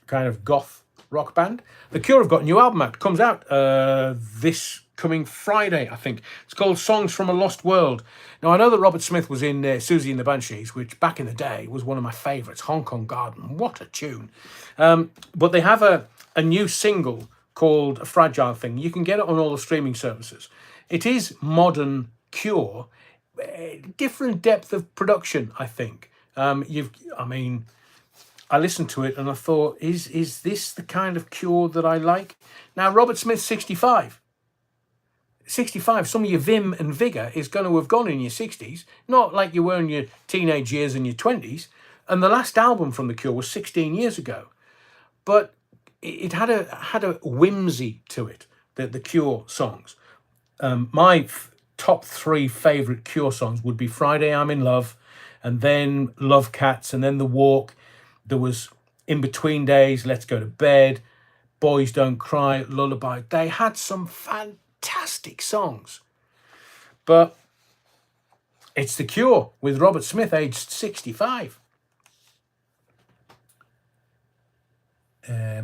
kind of goth rock band, The Cure have got a new album out. It comes out this coming Friday, I think. It's called Songs from a Lost World. Now, I know that Robert Smith was in Susie and the Banshees, which back in the day was one of my favourites, Hong Kong Garden. What a tune. But they have a new single called A Fragile Thing. You can get it on all the streaming services. It is modern Cure, different depth of production, I think. I listened to it and I thought, is this the kind of Cure that I like? Now, Robert Smith's 65. 65, some of your vim and vigour is going to have gone in your 60s, not like you were in your teenage years and your 20s. And the last album from The Cure was 16 years ago. But it had a whimsy to it, the Cure songs. My top 3 favourite Cure songs would be Friday I'm in Love, and then Love Cats, and then The Walk. There was In Between Days, Let's Go to Bed, Boys Don't Cry, Lullaby. They had some fantastic songs. But it's The Cure with Robert Smith, aged 65.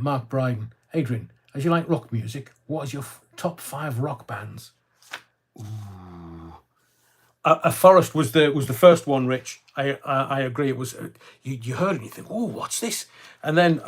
Mark Bryden. Adrian, as you like rock music, what is your top 5 rock bands? Ooh. A Forest was the first one, Rich. I agree. It was you heard it and you think, oh, what's this? And then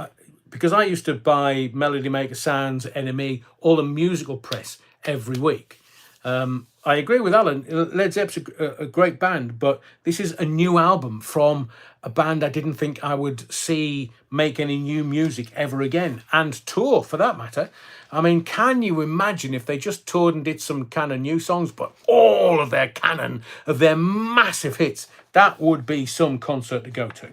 because I used to buy Melody Maker Sounds, NME, all the musical press every week. I agree with Alan. Led Zepp's a great band, but this is a new album from a band I didn't think I would see make any new music ever again, and tour for that matter. I mean, can you imagine if they just toured and did some kind of new songs, but all of their canon of their massive hits? That would be some concert to go to.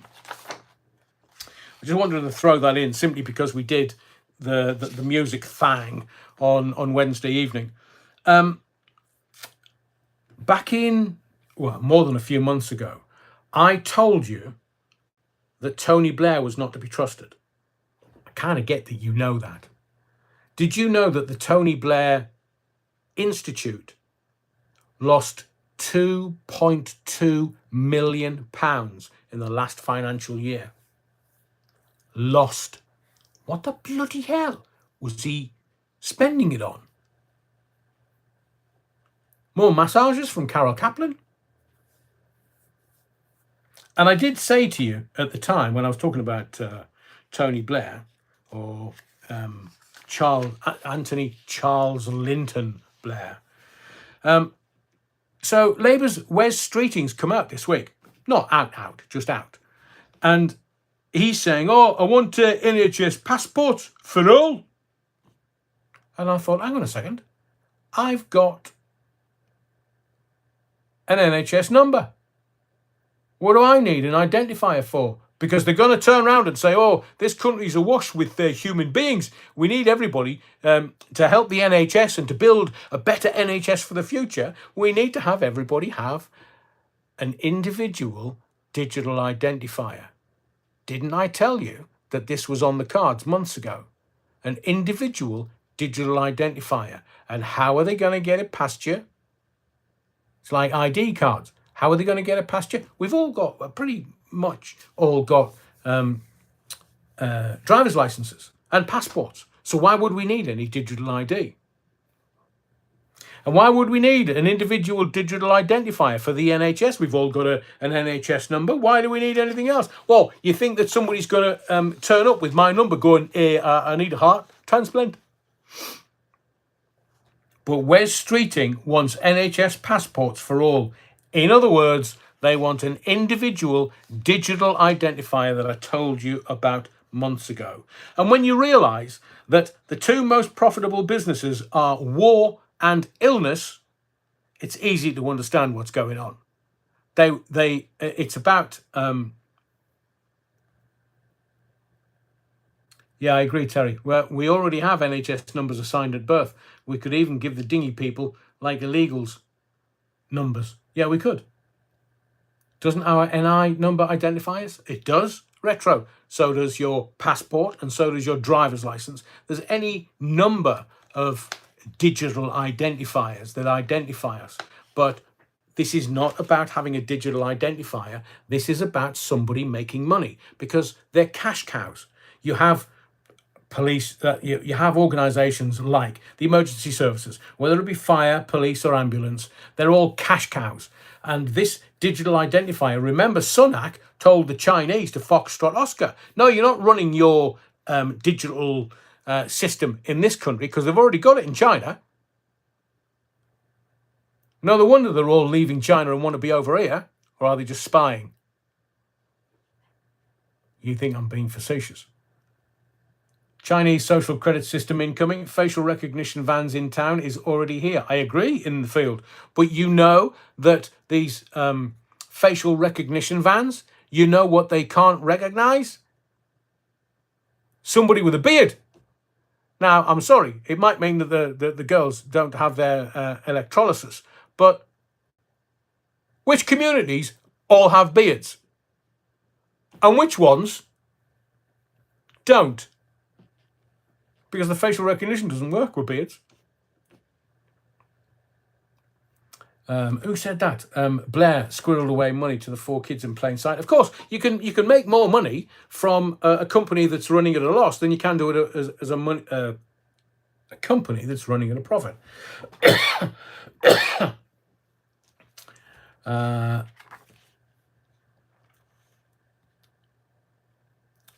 I just wanted to throw that in simply because we did the music thing on Wednesday evening. Back in, well, more than a few months ago, I told you that Tony Blair was not to be trusted. I kind of get that you know that. Did you know that the Tony Blair Institute lost £2.2 million in the last financial year? Lost. What the bloody hell was he spending it on? More massages from Carol Kaplan? And I did say to you at the time when I was talking about Tony Blair, or Anthony Charles Linton Blair. So Labour's Wes Streeting's come out this week. Not out, just out. And he's saying, oh, I want NHS passports for all. And I thought, hang on a second. I've got an NHS number. What do I need an identifier for? Because they're going to turn around and say, oh, this country's awash with human beings. We need everybody to help the NHS and to build a better NHS for the future. We need to have everybody have an individual digital identifier. Didn't I tell you that this was on the cards months ago? An individual digital identifier. And how are they going to get it past you? It's like ID cards. How are they going to get it past you? We've all got, pretty much all got driver's licenses and passports. So why would we need any digital ID? And why would we need an individual digital identifier for the NHS? We've all got an NHS number. Why do we need anything else? Well, you think that somebody's going to turn up with my number going, I need a heart transplant? But Wes Streeting wants NHS passports for all. In other words, they want an individual digital identifier that I told you about months ago. And when you realise that the two most profitable businesses are war and illness, it's easy to understand what's going on. It's about Yeah, I agree, Terry. Well, we already have NHS numbers assigned at birth. We could even give the dingy people, like illegals, numbers. Yeah, we could. Doesn't our NI number identify us? It does. Retro. So does your passport, and so does your driver's license. There's any number of digital identifiers that identify us. But this is not about having a digital identifier. This is about somebody making money because they're cash cows. You have police, you have organizations like the emergency services, whether it be fire, police, or ambulance, they're all cash cows. And this digital identifier, remember, Sunak told the Chinese to Foxtrot Oscar, no, you're not running your digital system in this country because they've already got it in China. No wonder they're all leaving China and want to be over here. Or are they just spying? You think I'm being facetious? Chinese social credit system incoming, facial recognition vans in town is already here. I agree in the field. But you know that these facial recognition vans, you know what they can't recognize? Somebody with a beard. Now, I'm sorry, it might mean that the girls don't have their electrolysis, but which communities all have beards? And which ones don't? Because the facial recognition doesn't work with beards. Who said that? Blair squirreled away money to the 4 kids in plain sight. Of course, you can make more money from a company that's running at a loss than you can do it as a company that's running at a profit.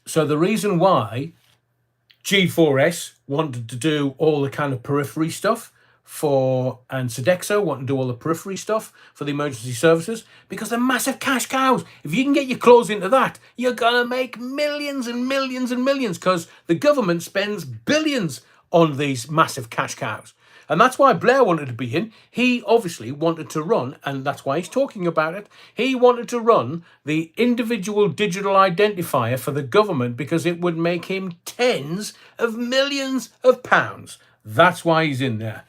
So the reason why G4S wanted to do all the kind of periphery stuff and Sodexo wanted to do all the periphery stuff for the emergency services, because they're massive cash cows. If you can get your claws into that, you're going to make millions and millions and millions, because the government spends billions on these massive cash cows. And that's why Blair wanted to be in. He obviously wanted to run, and that's why he's talking about it. He wanted to run the individual digital identifier for the government because it would make him tens of millions of pounds. That's why he's in there.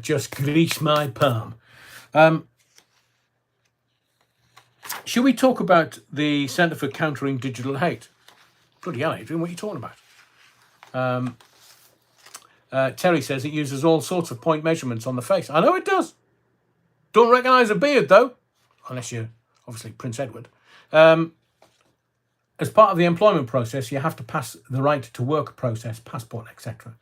Just grease my palm. Should we talk about the Centre for Countering Digital Hate? Bloody hell, Adrian, what are you talking about? Terry says it uses all sorts of point measurements on the face. I know it does. Don't recognise a beard, though, unless you're obviously Prince Edward. As part of the employment process, you have to pass the right to work process, passport, etc.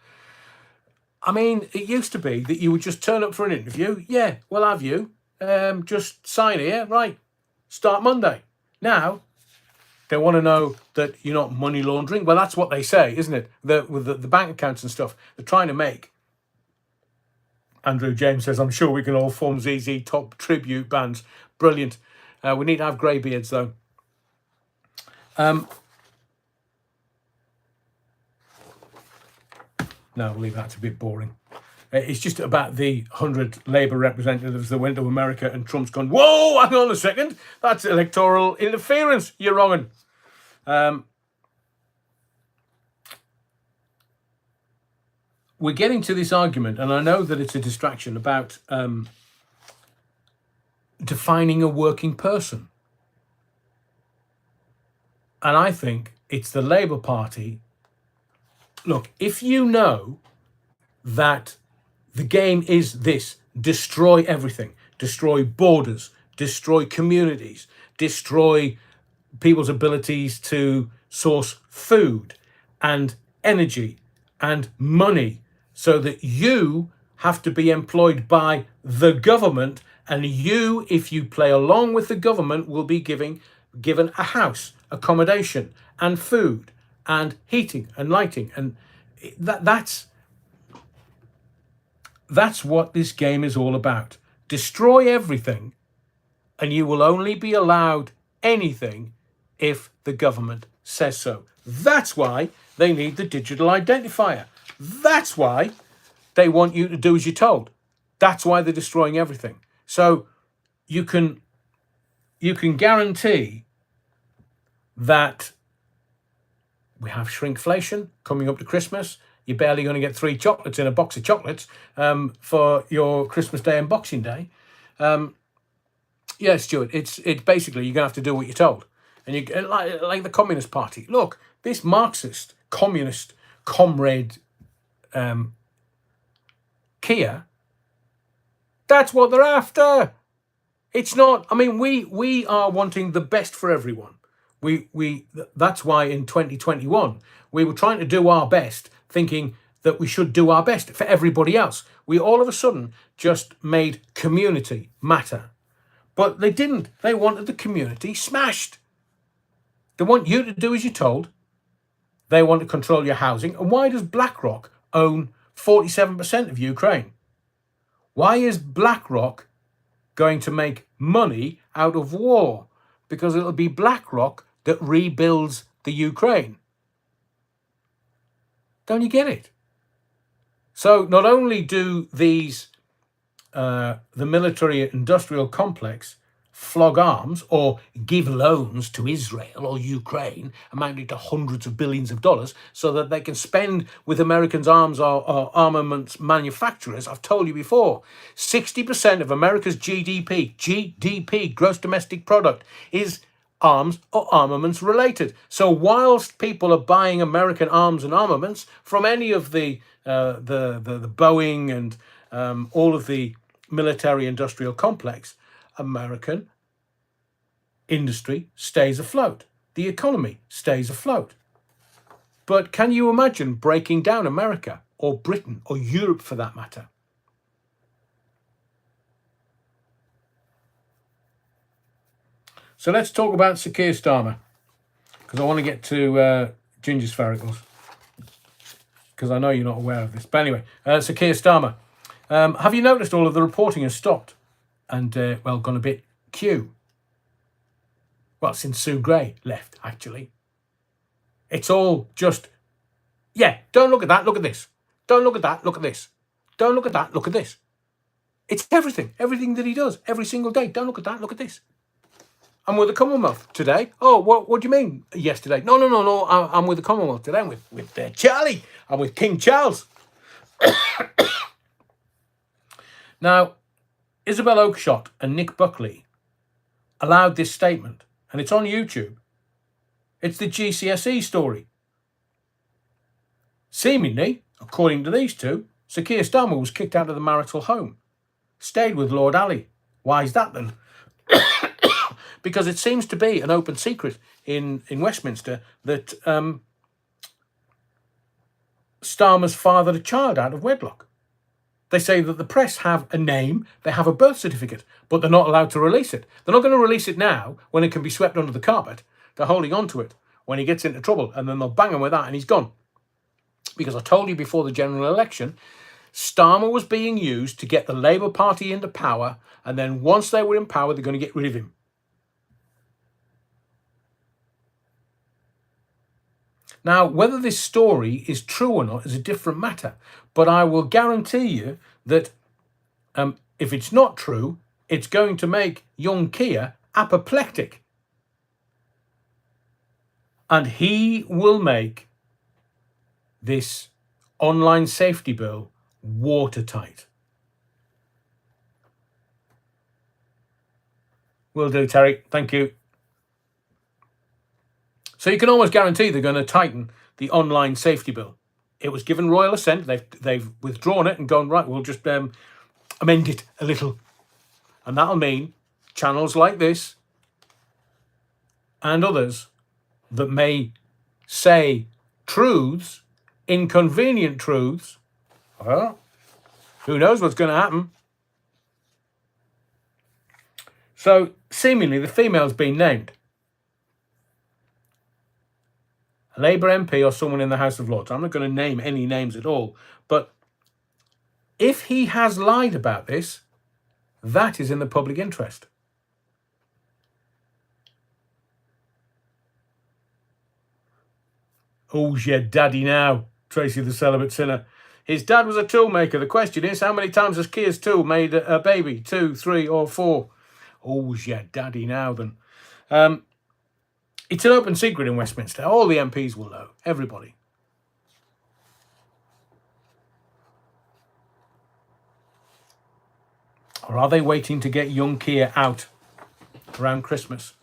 I mean, it used to be that you would just turn up for an interview. Yeah, we'll have you. Just sign here. Right. Start Monday. Now, they want to know that you're not money laundering. Well, that's what they say, isn't it? With the bank accounts and stuff, they're trying to make. Andrew James says, I'm sure we can all form ZZ Top tribute bands. Brilliant. We need to have grey beards, though. No, we'll leave that a bit boring. It's just about the 100 Labour representatives that went to America, and Trump's gone, whoa, hang on a second. That's electoral interference. You're wrong. We're getting to this argument, and I know that it's a distraction, about defining a working person. And I think it's the Labour Party. Look, if you know that the game is this: destroy everything, destroy borders, destroy communities, destroy people's abilities to source food and energy and money, so that you have to be employed by the government, and you, if you play along with the government, will be given a house, accommodation, and food, and heating and lighting, and that's what this game is all about. Destroy everything, and you will only be allowed anything if the government says so. That's why they need the digital identifier. That's why they want you to do as you're told. That's why they're destroying everything. So you can guarantee that We have shrinkflation coming up to Christmas. You're barely going to get 3 chocolates in a box of chocolates for your Christmas Day and Boxing Day. Yeah, Stuart, it's basically you're going to have to do what you're told. And you like the Communist Party. Look, this Marxist, communist, comrade Kia, that's what they're after. It's not, I mean, we are wanting the best for everyone. That's why in 2021 we were trying to do our best, thinking that we should do our best for everybody else. We all of a sudden just made community matter. But they didn't. They wanted the community smashed. They want you to do as you're told. They want to control your housing. And why does BlackRock own 47% of Ukraine? Why is BlackRock going to make money out of war? Because it'll be BlackRock that rebuilds the Ukraine. Don't you get it? So not only do these, the military industrial complex flog arms or give loans to Israel or Ukraine amounting to hundreds of billions of dollars so that they can spend with Americans' arms or armaments manufacturers. I've told you before, 60% of America's GDP, gross domestic product, is arms or armaments related. So whilst people are buying American arms and armaments from any of the Boeing and all of the military industrial complex, American industry stays afloat. The economy stays afloat. But can you imagine breaking down America or Britain or Europe for that matter? So let's talk about Sir Keir Starmer, because I want to get to ginger sphericals, because I know you're not aware of this. But anyway, Sir Keir Starmer. Have you noticed all of the reporting has stopped and, gone a bit Q? Well, since Sue Gray left, actually. It's all just, yeah, don't look at that, look at this. Don't look at that, look at this. Don't look at that, look at this. It's everything that he does, every single day. Don't look at that, look at this. I'm with the Commonwealth today. Oh, what do you mean yesterday? No. I'm with the Commonwealth today. I'm with Charlie. I'm with King Charles. Now, Isabel Oakeshott and Nick Buckley allowed this statement, and it's on YouTube. It's the GCSE story. Seemingly, according to these two, Sir Keir Starmer was kicked out of the marital home, stayed with Lord Ali. Why is that then? Because it seems to be an open secret in Westminster that Starmer's fathered a child out of wedlock. They say that the press have a name, they have a birth certificate, but they're not allowed to release it. They're not going to release it now when it can be swept under the carpet. They're holding on to it when he gets into trouble, and then they'll bang him with that and he's gone. Because I told you before the general election, Starmer was being used to get the Labour Party into power, and then once they were in power, they're going to get rid of him. Now, whether this story is true or not is a different matter, but I will guarantee you that if it's not true, it's going to make young Keir apoplectic. And he will make this online safety bill watertight. Will do, Terry. Thank you. So you can almost guarantee they're going to tighten the online safety bill. It was given royal assent. They've withdrawn it and gone, right, we'll just amend it a little. And that'll mean channels like this and others that may say truths, inconvenient truths. Well, who knows what's going to happen? So seemingly the female's been named. A Labour MP or someone in the House of Lords. I'm not going to name any names at all. But if he has lied about this, that is in the public interest. Who's your daddy now? Tracy the Celibate Sinner. His dad was a toolmaker. The question is, how many times has Keir's tool made a baby? 2, 3 or 4? Who's your daddy now then? It's an open secret in Westminster. All the MPs will know. Everybody. Or are they waiting to get young Keir out around Christmas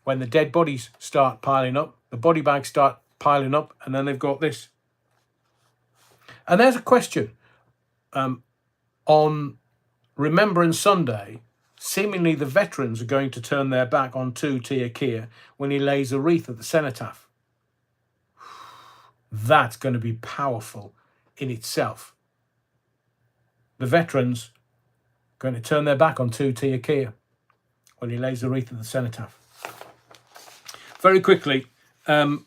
when the dead bodies start piling up, the body bags start piling up, and then they've got this? And there's a question. On Remembrance Sunday, seemingly the veterans are going to turn their back on 2 Keir when he lays a wreath at the cenotaph. That's going to be powerful in itself. The veterans going to turn their back on 2 Keir when he lays a wreath at the cenotaph. Very quickly, I've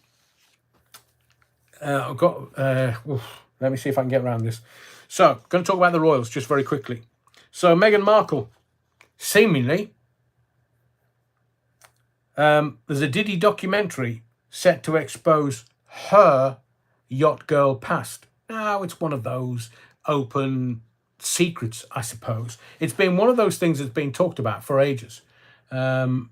got. Let me see if I can get around this. So, going to talk about the royals just very quickly. So, Meghan Markle, seemingly, there's a Diddy documentary set to expose her yacht girl past. Now, it's one of those open secrets, I suppose. It's been one of those things that's been talked about for ages. Terry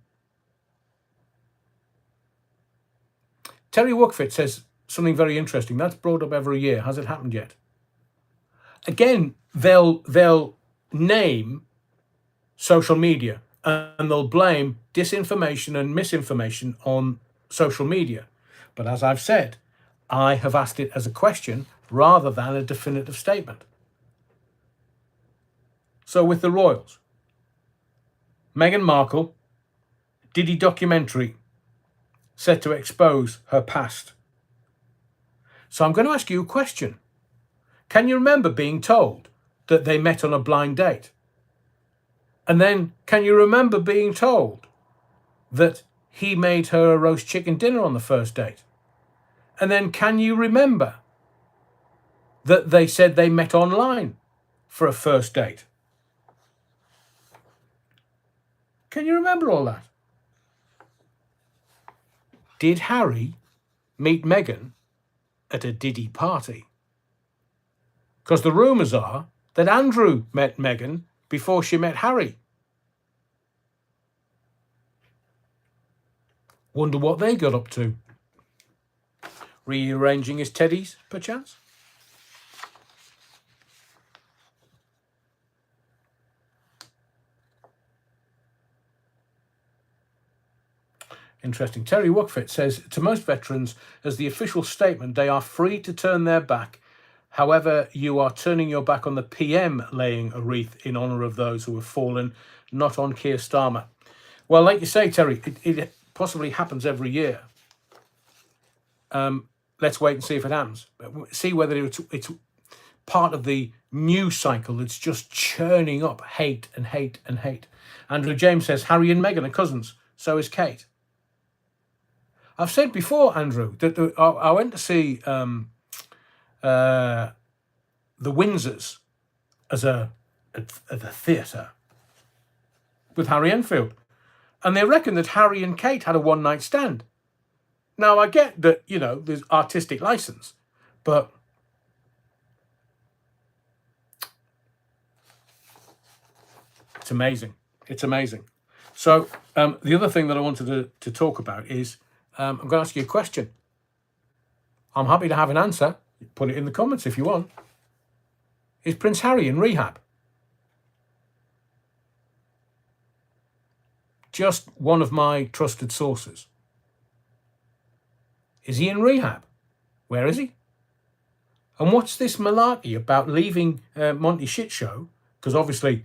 Wookfit says something very interesting. That's brought up every year. Has it happened yet? Again, they'll name social media and they'll blame disinformation and misinformation on social media. But as I've said, I have asked it as a question rather than a definitive statement. So with the royals, Meghan Markle, Diddy documentary set to expose her past. So I'm going to ask you a question. Can you remember being told that they met on a blind date? And then can you remember being told that he made her a roast chicken dinner on the first date? And then can you remember that they said they met online for a first date? Can you remember all that? Did Harry meet Meghan at a Diddy party? Because the rumours are that Andrew met Meghan before she met Harry. Wonder what they got up to. Rearranging his teddies, perchance? Interesting. Terry Wookfit says, to most veterans, as the official statement, they are free to turn their back. However, you are turning your back on the PM laying a wreath in honour of those who have fallen, not on Keir Starmer. Well, like you say, Terry, it possibly happens every year. Let's wait and see if it happens. See whether it's part of the news cycle that's just churning up hate and hate and hate. Andrew James says, Harry and Meghan are cousins. So is Kate. I've said before, Andrew, that I went to see the Windsors at the theatre with Harry Enfield, and they reckon that Harry and Kate had a one-night stand. Now, I get that, you know, there's artistic license, but it's amazing. It's amazing. So the other thing that I wanted to talk about is I'm going to ask you a question. I'm happy to have an answer. Put it in the comments if you want. Is Prince Harry in rehab? Just one of my trusted sources. Is he in rehab? Where is he? And what's this malarkey about leaving Monty Shit Show? Because obviously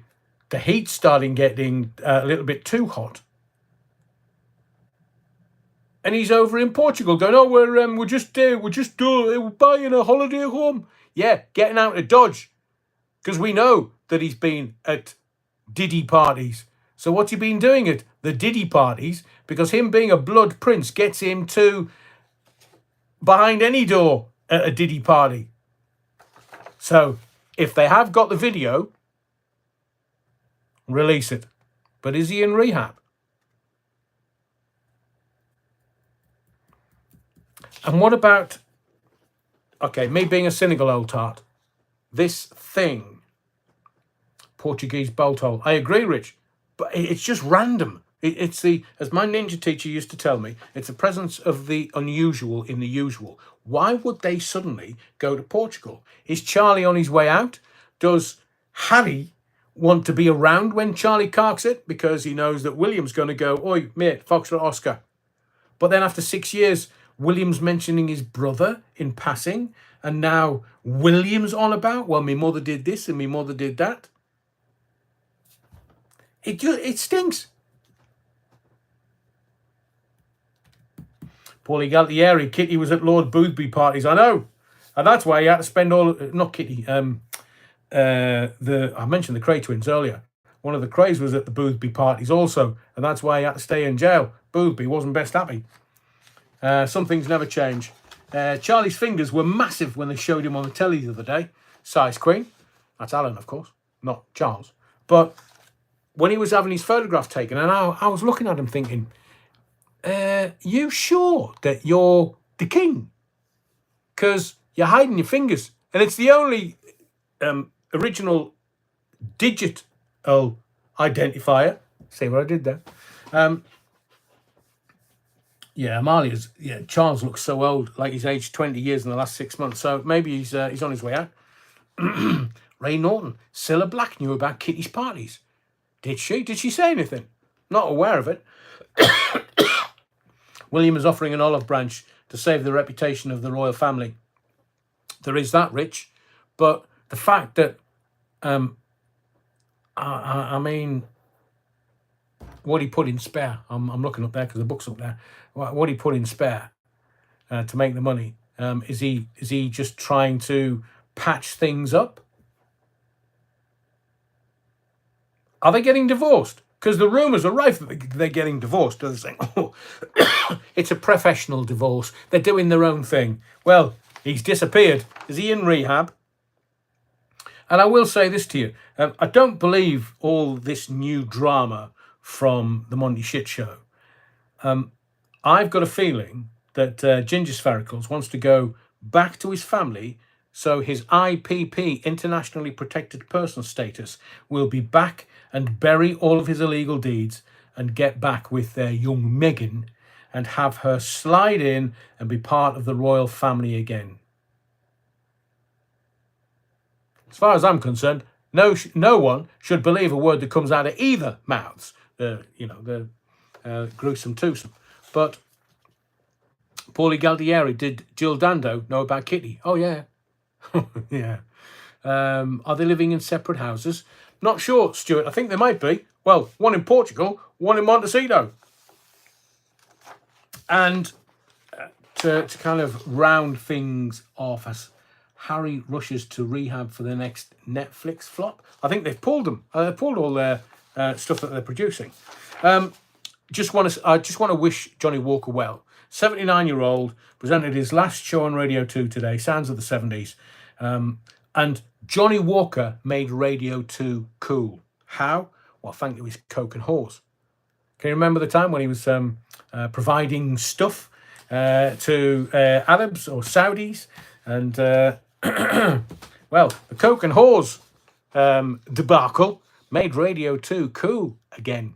the heat's starting getting a little bit too hot. And he's over in Portugal going, oh, we're just buying a holiday home. Yeah, getting out of Dodge. Because we know that he's been at Diddy parties. So what's he been doing at the Diddy parties? Because him being a blood prince gets him to behind any door at a Diddy party. So if they have got the video, release it. But is he in rehab? And what about, okay, me being a cynical old tart, this thing, Portuguese bolt hole. I agree, Rich, but it's just random. It's the, as my ninja teacher used to tell me, it's the presence of the unusual in the usual. Why would they suddenly go to Portugal? Is Charlie on his way out? Does Harry want to be around when Charlie carks it because he knows that William's going to go, oi, mate, Foxtrot Oscar. But then after 6 years, William's mentioning his brother in passing, and now William's on about, well, my mother did this and my mother did that. It stinks. Paulie Galtieri, Kitty was at Lord Boothby parties. I know, and that's why he had to spend all. Not Kitty. I mentioned the Cray twins earlier. One of the Crays was at the Boothby parties also, and that's why he had to stay in jail. Boothby wasn't best happy. Some things never change. Charlie's fingers were massive when they showed him on the telly the other day. Size queen. That's Alan, of course, not Charles. But when he was having his photograph taken, and I was looking at him thinking, you sure that you're the king? Because you're hiding your fingers. And it's the only original digital identifier. See what I did there? Yeah, Amalia's. Yeah, Charles looks so old, like he's aged 20 years in the last 6 months. So maybe he's on his way out. Ray Norton, Cilla Black knew about Kitty's parties. Did she? Did she say anything? Not aware of it. William is offering an olive branch to save the reputation of the royal family. There is that, Rich. But the fact that, I mean, what he put in spare, I'm looking up there because the book's up there, what he put in spare to make the money, is he just trying to patch things up? Are they getting divorced? Because the rumours are rife that they're getting divorced. They're saying, oh, it's a professional divorce. They're doing their own thing. Well, he's disappeared. Is he in rehab? And I will say this to you. I don't believe all this new drama from the Monty Shit Show. I've got a feeling that Ginger Sphericals wants to go back to his family so his IPP, Internationally Protected Person status, will be back and bury all of his illegal deeds and get back with their young Meghan and have her slide in and be part of the royal family again. As far as I'm concerned, no one should believe a word that comes out of either mouths. The gruesome twosome. But Paulie Galtieri, did Jill Dando know about Kitty? Oh, yeah. Yeah. Are they living in separate houses? Not sure, Stuart. I think they might be. Well, one in Portugal, one in Montecito. And to kind of round things off as Harry rushes to rehab for the next Netflix flop. I think they've pulled them. They've pulled all their stuff that they're producing. I just want to wish Johnny Walker well. 79-year-old, presented his last show on Radio 2 today, sounds of the 70s. And Johnny Walker made Radio 2 cool. How? Well, thanks to his coke and whores. Can you remember the time when he was providing stuff to Arabs or Saudis? And, well, the coke and whores debacle made Radio 2 cool again.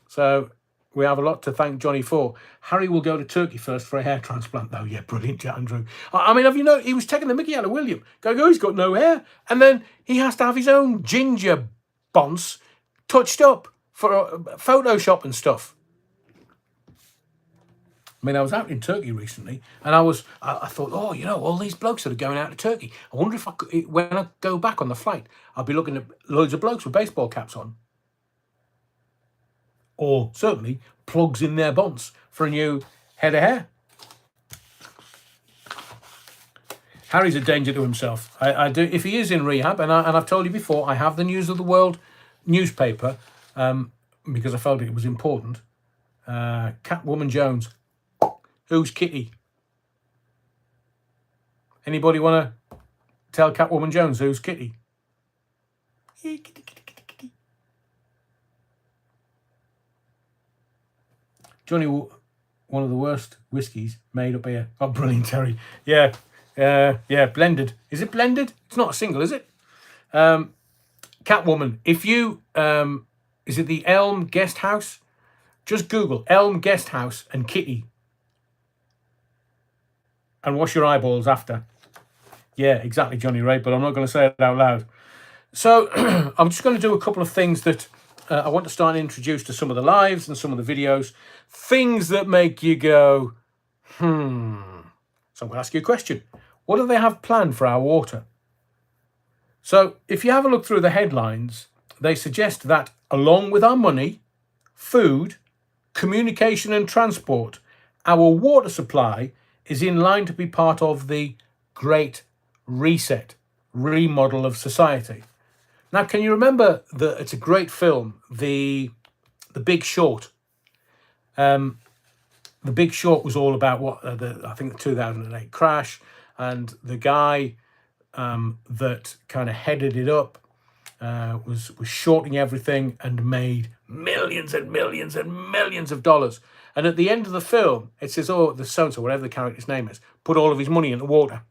So we have a lot to thank Johnny for. Harry will go to Turkey first for a hair transplant, though. Yeah, brilliant, Andrew. I mean, have you know, he was taking the mickey out of William. Going, oh, he's got no hair. And then he has to have his own ginger bonce touched up for Photoshop and stuff. I mean, I was out in Turkey recently, and I thought, oh, you know, all these blokes that are going out to Turkey. I wonder if when I go back on the flight, I'll be looking at loads of blokes with baseball caps on. Or certainly plugs in their bonds for a new head of hair. Harry's a danger to himself. I do. If he is in rehab, and I've told you before, I have the News of the World newspaper because I felt it was important. Catwoman Jones. Who's Kitty? Anybody want to tell Catwoman Jones who's Kitty? Kitty, Kitty, Kitty, Kitty. Johnny, one of the worst whiskies made up here. Oh, brilliant, Terry. Yeah, blended. Is it blended? It's not a single, is it? Catwoman, if you, is it the Elm Guest House? Just Google Elm Guest House and Kitty and wash your eyeballs after. Yeah, exactly, Johnny Ray, but I'm not going to say it out loud. So I'm just going to do a couple of things that I want to start and introduce to some of the lives and some of the videos. Things that make you go, So I'm going to ask you a question. What do they have planned for our water? So if you have a look through the headlines, they suggest that along with our money, food, communication and transport, our water supply is in line to be part of the Great Reset, remodel of society. Now, can you remember that it's a great film, The Big Short? The Big Short was all about I think the 2008 crash, and the guy that kind of headed it up was shorting everything and made millions and millions and millions of dollars. And at the end of the film, it says, oh, the so-and-so, whatever the character's name is, put all of his money into water.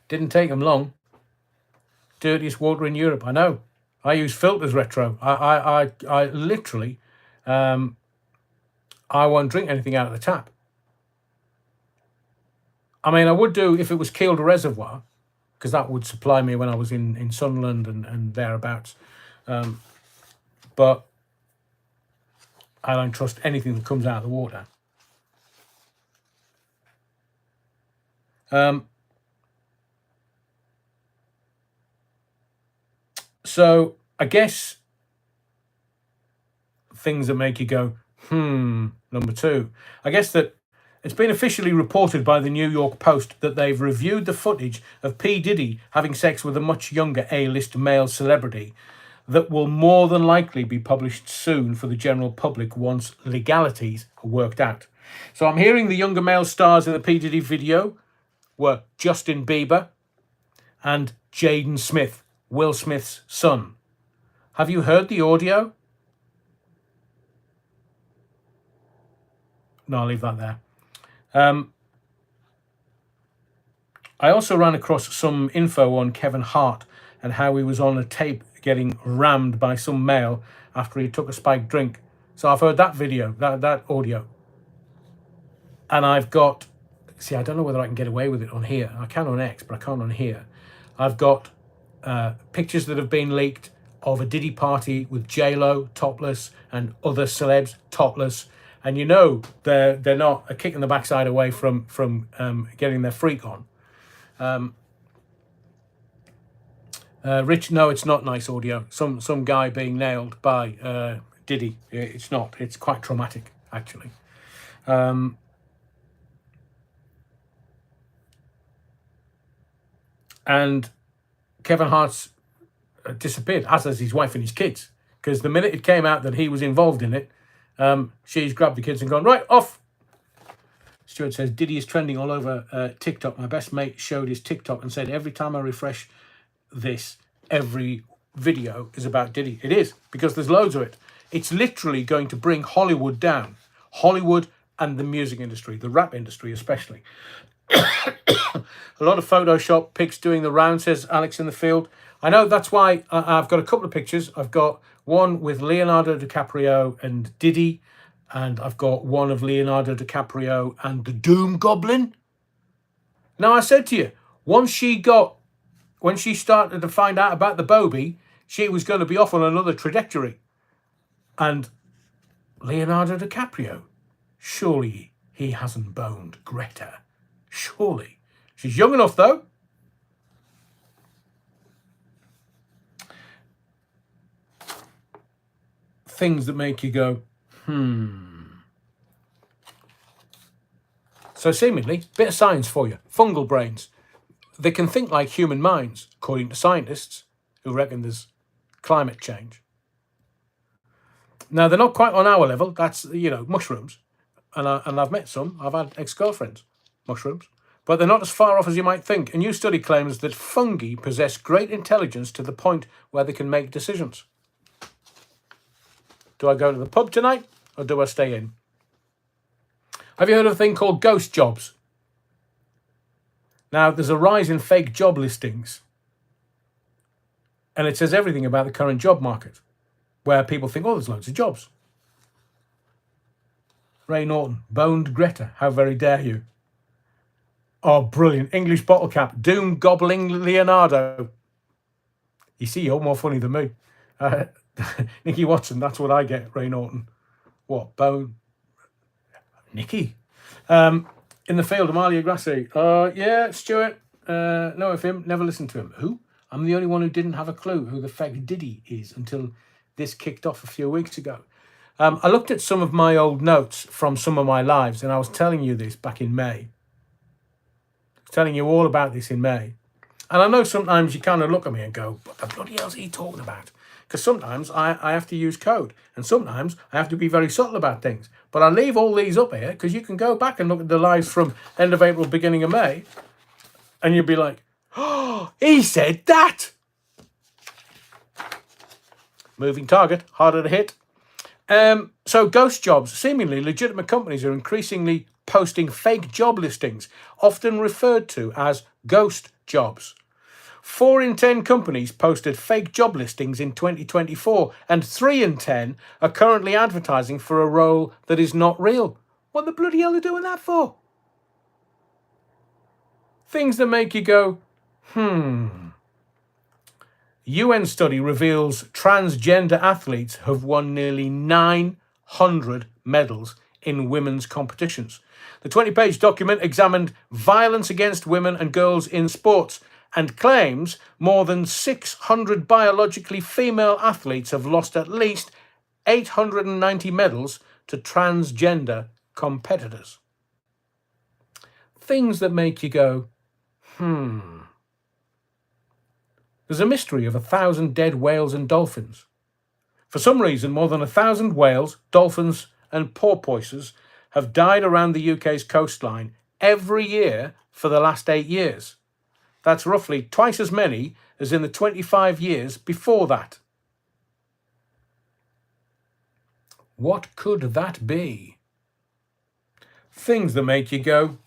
Didn't take him long. Dirtiest water in Europe. I know. I use filters retro. I literally, I won't drink anything out of the tap. I mean, I would do if it was Kielder Reservoir, because that would supply me when I was in Sunderland and thereabouts. But I don't trust anything that comes out of the water. So I guess things that make you go, number two. I guess that it's been officially reported by the New York Post that they've reviewed the footage of P. Diddy having sex with a much younger A-list male celebrity that will more than likely be published soon for the general public once legalities are worked out. So I'm hearing the younger male stars in the P. Diddy video were Justin Bieber and Jaden Smith, Will Smith's son. Have you heard the audio? No, I'll leave that there. I also ran across some info on Kevin Hart and how he was on a tape getting rammed by some male after he took a spiked drink. So I've heard that video, that audio. And I've got, I don't know whether I can get away with it on here. I can on X, but I can't on here. I've got pictures that have been leaked of a Diddy party with J-Lo topless and other celebs topless. And you know they're not a kick in the backside away from getting their freak on. Rich, no, it's not nice audio. Some guy being nailed by Diddy. It's not. It's quite traumatic, actually. And Kevin Hart's disappeared, as has his wife and his kids. Because the minute it came out that he was involved in it, she's grabbed the kids and gone, right, off. Stuart says, Diddy is trending all over TikTok. My best mate showed his TikTok and said, every time I refresh this, every video is about Diddy. It is, because there's loads of it. It's literally going to bring Hollywood down. Hollywood and the music industry, the rap industry especially. A lot of Photoshop pics doing the round, says Alex in the field. I know, that's why I've got a couple of pictures. I've got one with Leonardo DiCaprio and Diddy, and I've got one of Leonardo DiCaprio and the Doom Goblin. Now, I said to you, when she started to find out about the Bobby, she was going to be off on another trajectory. And Leonardo DiCaprio, surely he hasn't boned Greta. Surely. She's young enough, though. Things that make you go, So seemingly, bit of science for you. Fungal brains. They can think like human minds, according to scientists who reckon there's climate change. Now, they're not quite on our level. That's, mushrooms. And I've met some. I've had ex-girlfriends, mushrooms. But they're not as far off as you might think. A new study claims that fungi possess great intelligence to the point where they can make decisions. Do I go to the pub tonight or do I stay in? Have you heard of a thing called ghost jobs? Now, there's a rise in fake job listings. And it says everything about the current job market, where people think, oh, there's loads of jobs. Ray Norton, boned Greta. How very dare you? Oh, brilliant. English bottle cap. Doom gobbling Leonardo. You see, you're more funny than me. Nicky Watson, that's what I get, Ray Norton. What, bone? Nicky. In the field, Amalia Grassi. Yeah, Stuart. Know of him. Never listened to him. Who? I'm the only one who didn't have a clue who the feck Diddy is until this kicked off a few weeks ago. I looked at some of my old notes from some of my lives, and I was telling you this back in May. I was telling you all about this in May. And I know sometimes you kind of look at me and go, what the bloody hell's he talking about? Because sometimes I have to use code, and sometimes I have to be very subtle about things. But I leave all these up here because you can go back and look at the lives from end of April, beginning of May, and you'll be like, oh, he said that. Moving target, harder to hit. So ghost jobs. Seemingly legitimate companies are increasingly posting fake job listings, often referred to as ghost jobs. 4 in 10 companies posted fake job listings in 2024, and 3 in 10 are currently advertising for a role that is not real. What the bloody hell are they doing that for? Things that make you go, UN study reveals transgender athletes have won nearly 900 medals in women's competitions. The 20-page document examined violence against women and girls in sports and claims more than 600 biologically female athletes have lost at least 890 medals to transgender competitors. Things that make you go, There's a mystery of 1,000 dead whales and dolphins. For some reason, more than 1,000 whales, dolphins and porpoises have died around the UK's coastline every year for the last 8 years. That's roughly twice as many as in the 25 years before that. What could that be? Things that make you go,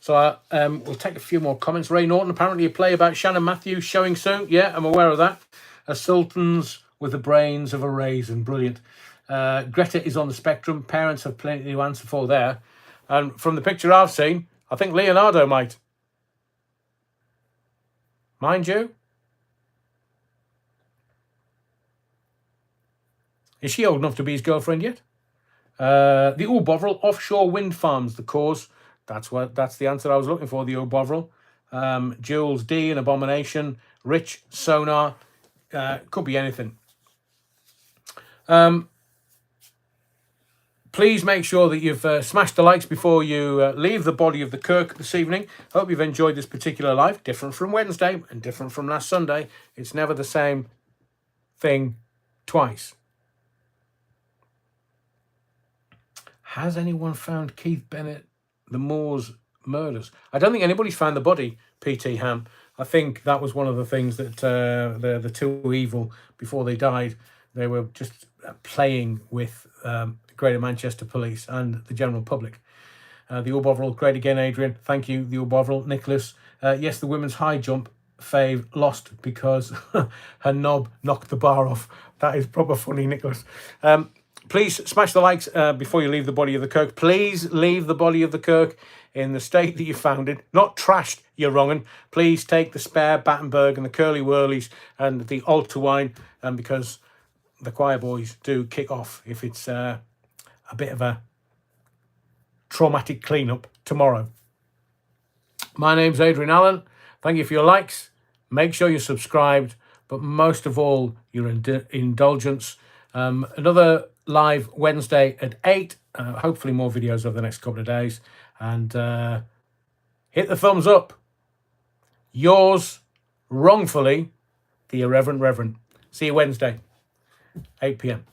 So we'll take a few more comments. Ray Norton, apparently a play about Shannon Matthews showing soon. Yeah, I'm aware of that. A sultan's with the brains of a raisin. Brilliant. Greta is on the spectrum. Parents have plenty to answer for there. And from the picture I've seen, I think Leonardo might. Mind you. Is she old enough to be his girlfriend yet? The Ul Bovril offshore wind farms, the cause. That's the answer I was looking for, the Ul Bovril. Jules D, an abomination. Rich, sonar. Could be anything. Please make sure that you've smashed the likes before you leave the body of the Kirk this evening. Hope you've enjoyed this particular live. Different from Wednesday and different from last Sunday. It's never the same thing twice. Has anyone found Keith Bennett, the Moors murders? I don't think anybody's found the body, P.T. Ham. I think that was one of the things that the two evil, before they died, they were just playing with Greater Manchester Police and the general public. The Ul Bovril, great again, Adrian. Thank you, the Ul Bovril. Nicholas, yes, the women's high jump fave lost because her knob knocked the bar off. That is proper funny, Nicholas. Please smash the likes before you leave the body of the Kirk. Please leave the body of the Kirk in the state that you found it. Not trashed, you wrong'un. Please take the spare Battenberg and the Curly Whirlies and the Alta wine, because the choir boys do kick off if it's a bit of a traumatic cleanup tomorrow. My name's Adrian Allen. Thank you for your likes. Make sure you're subscribed, but most of all, your indulgence. Another live Wednesday at 8. Hopefully more videos over the next couple of days. And hit the thumbs up. Yours, wrongfully, the Irreverent Reverend. See you Wednesday, 8 p.m.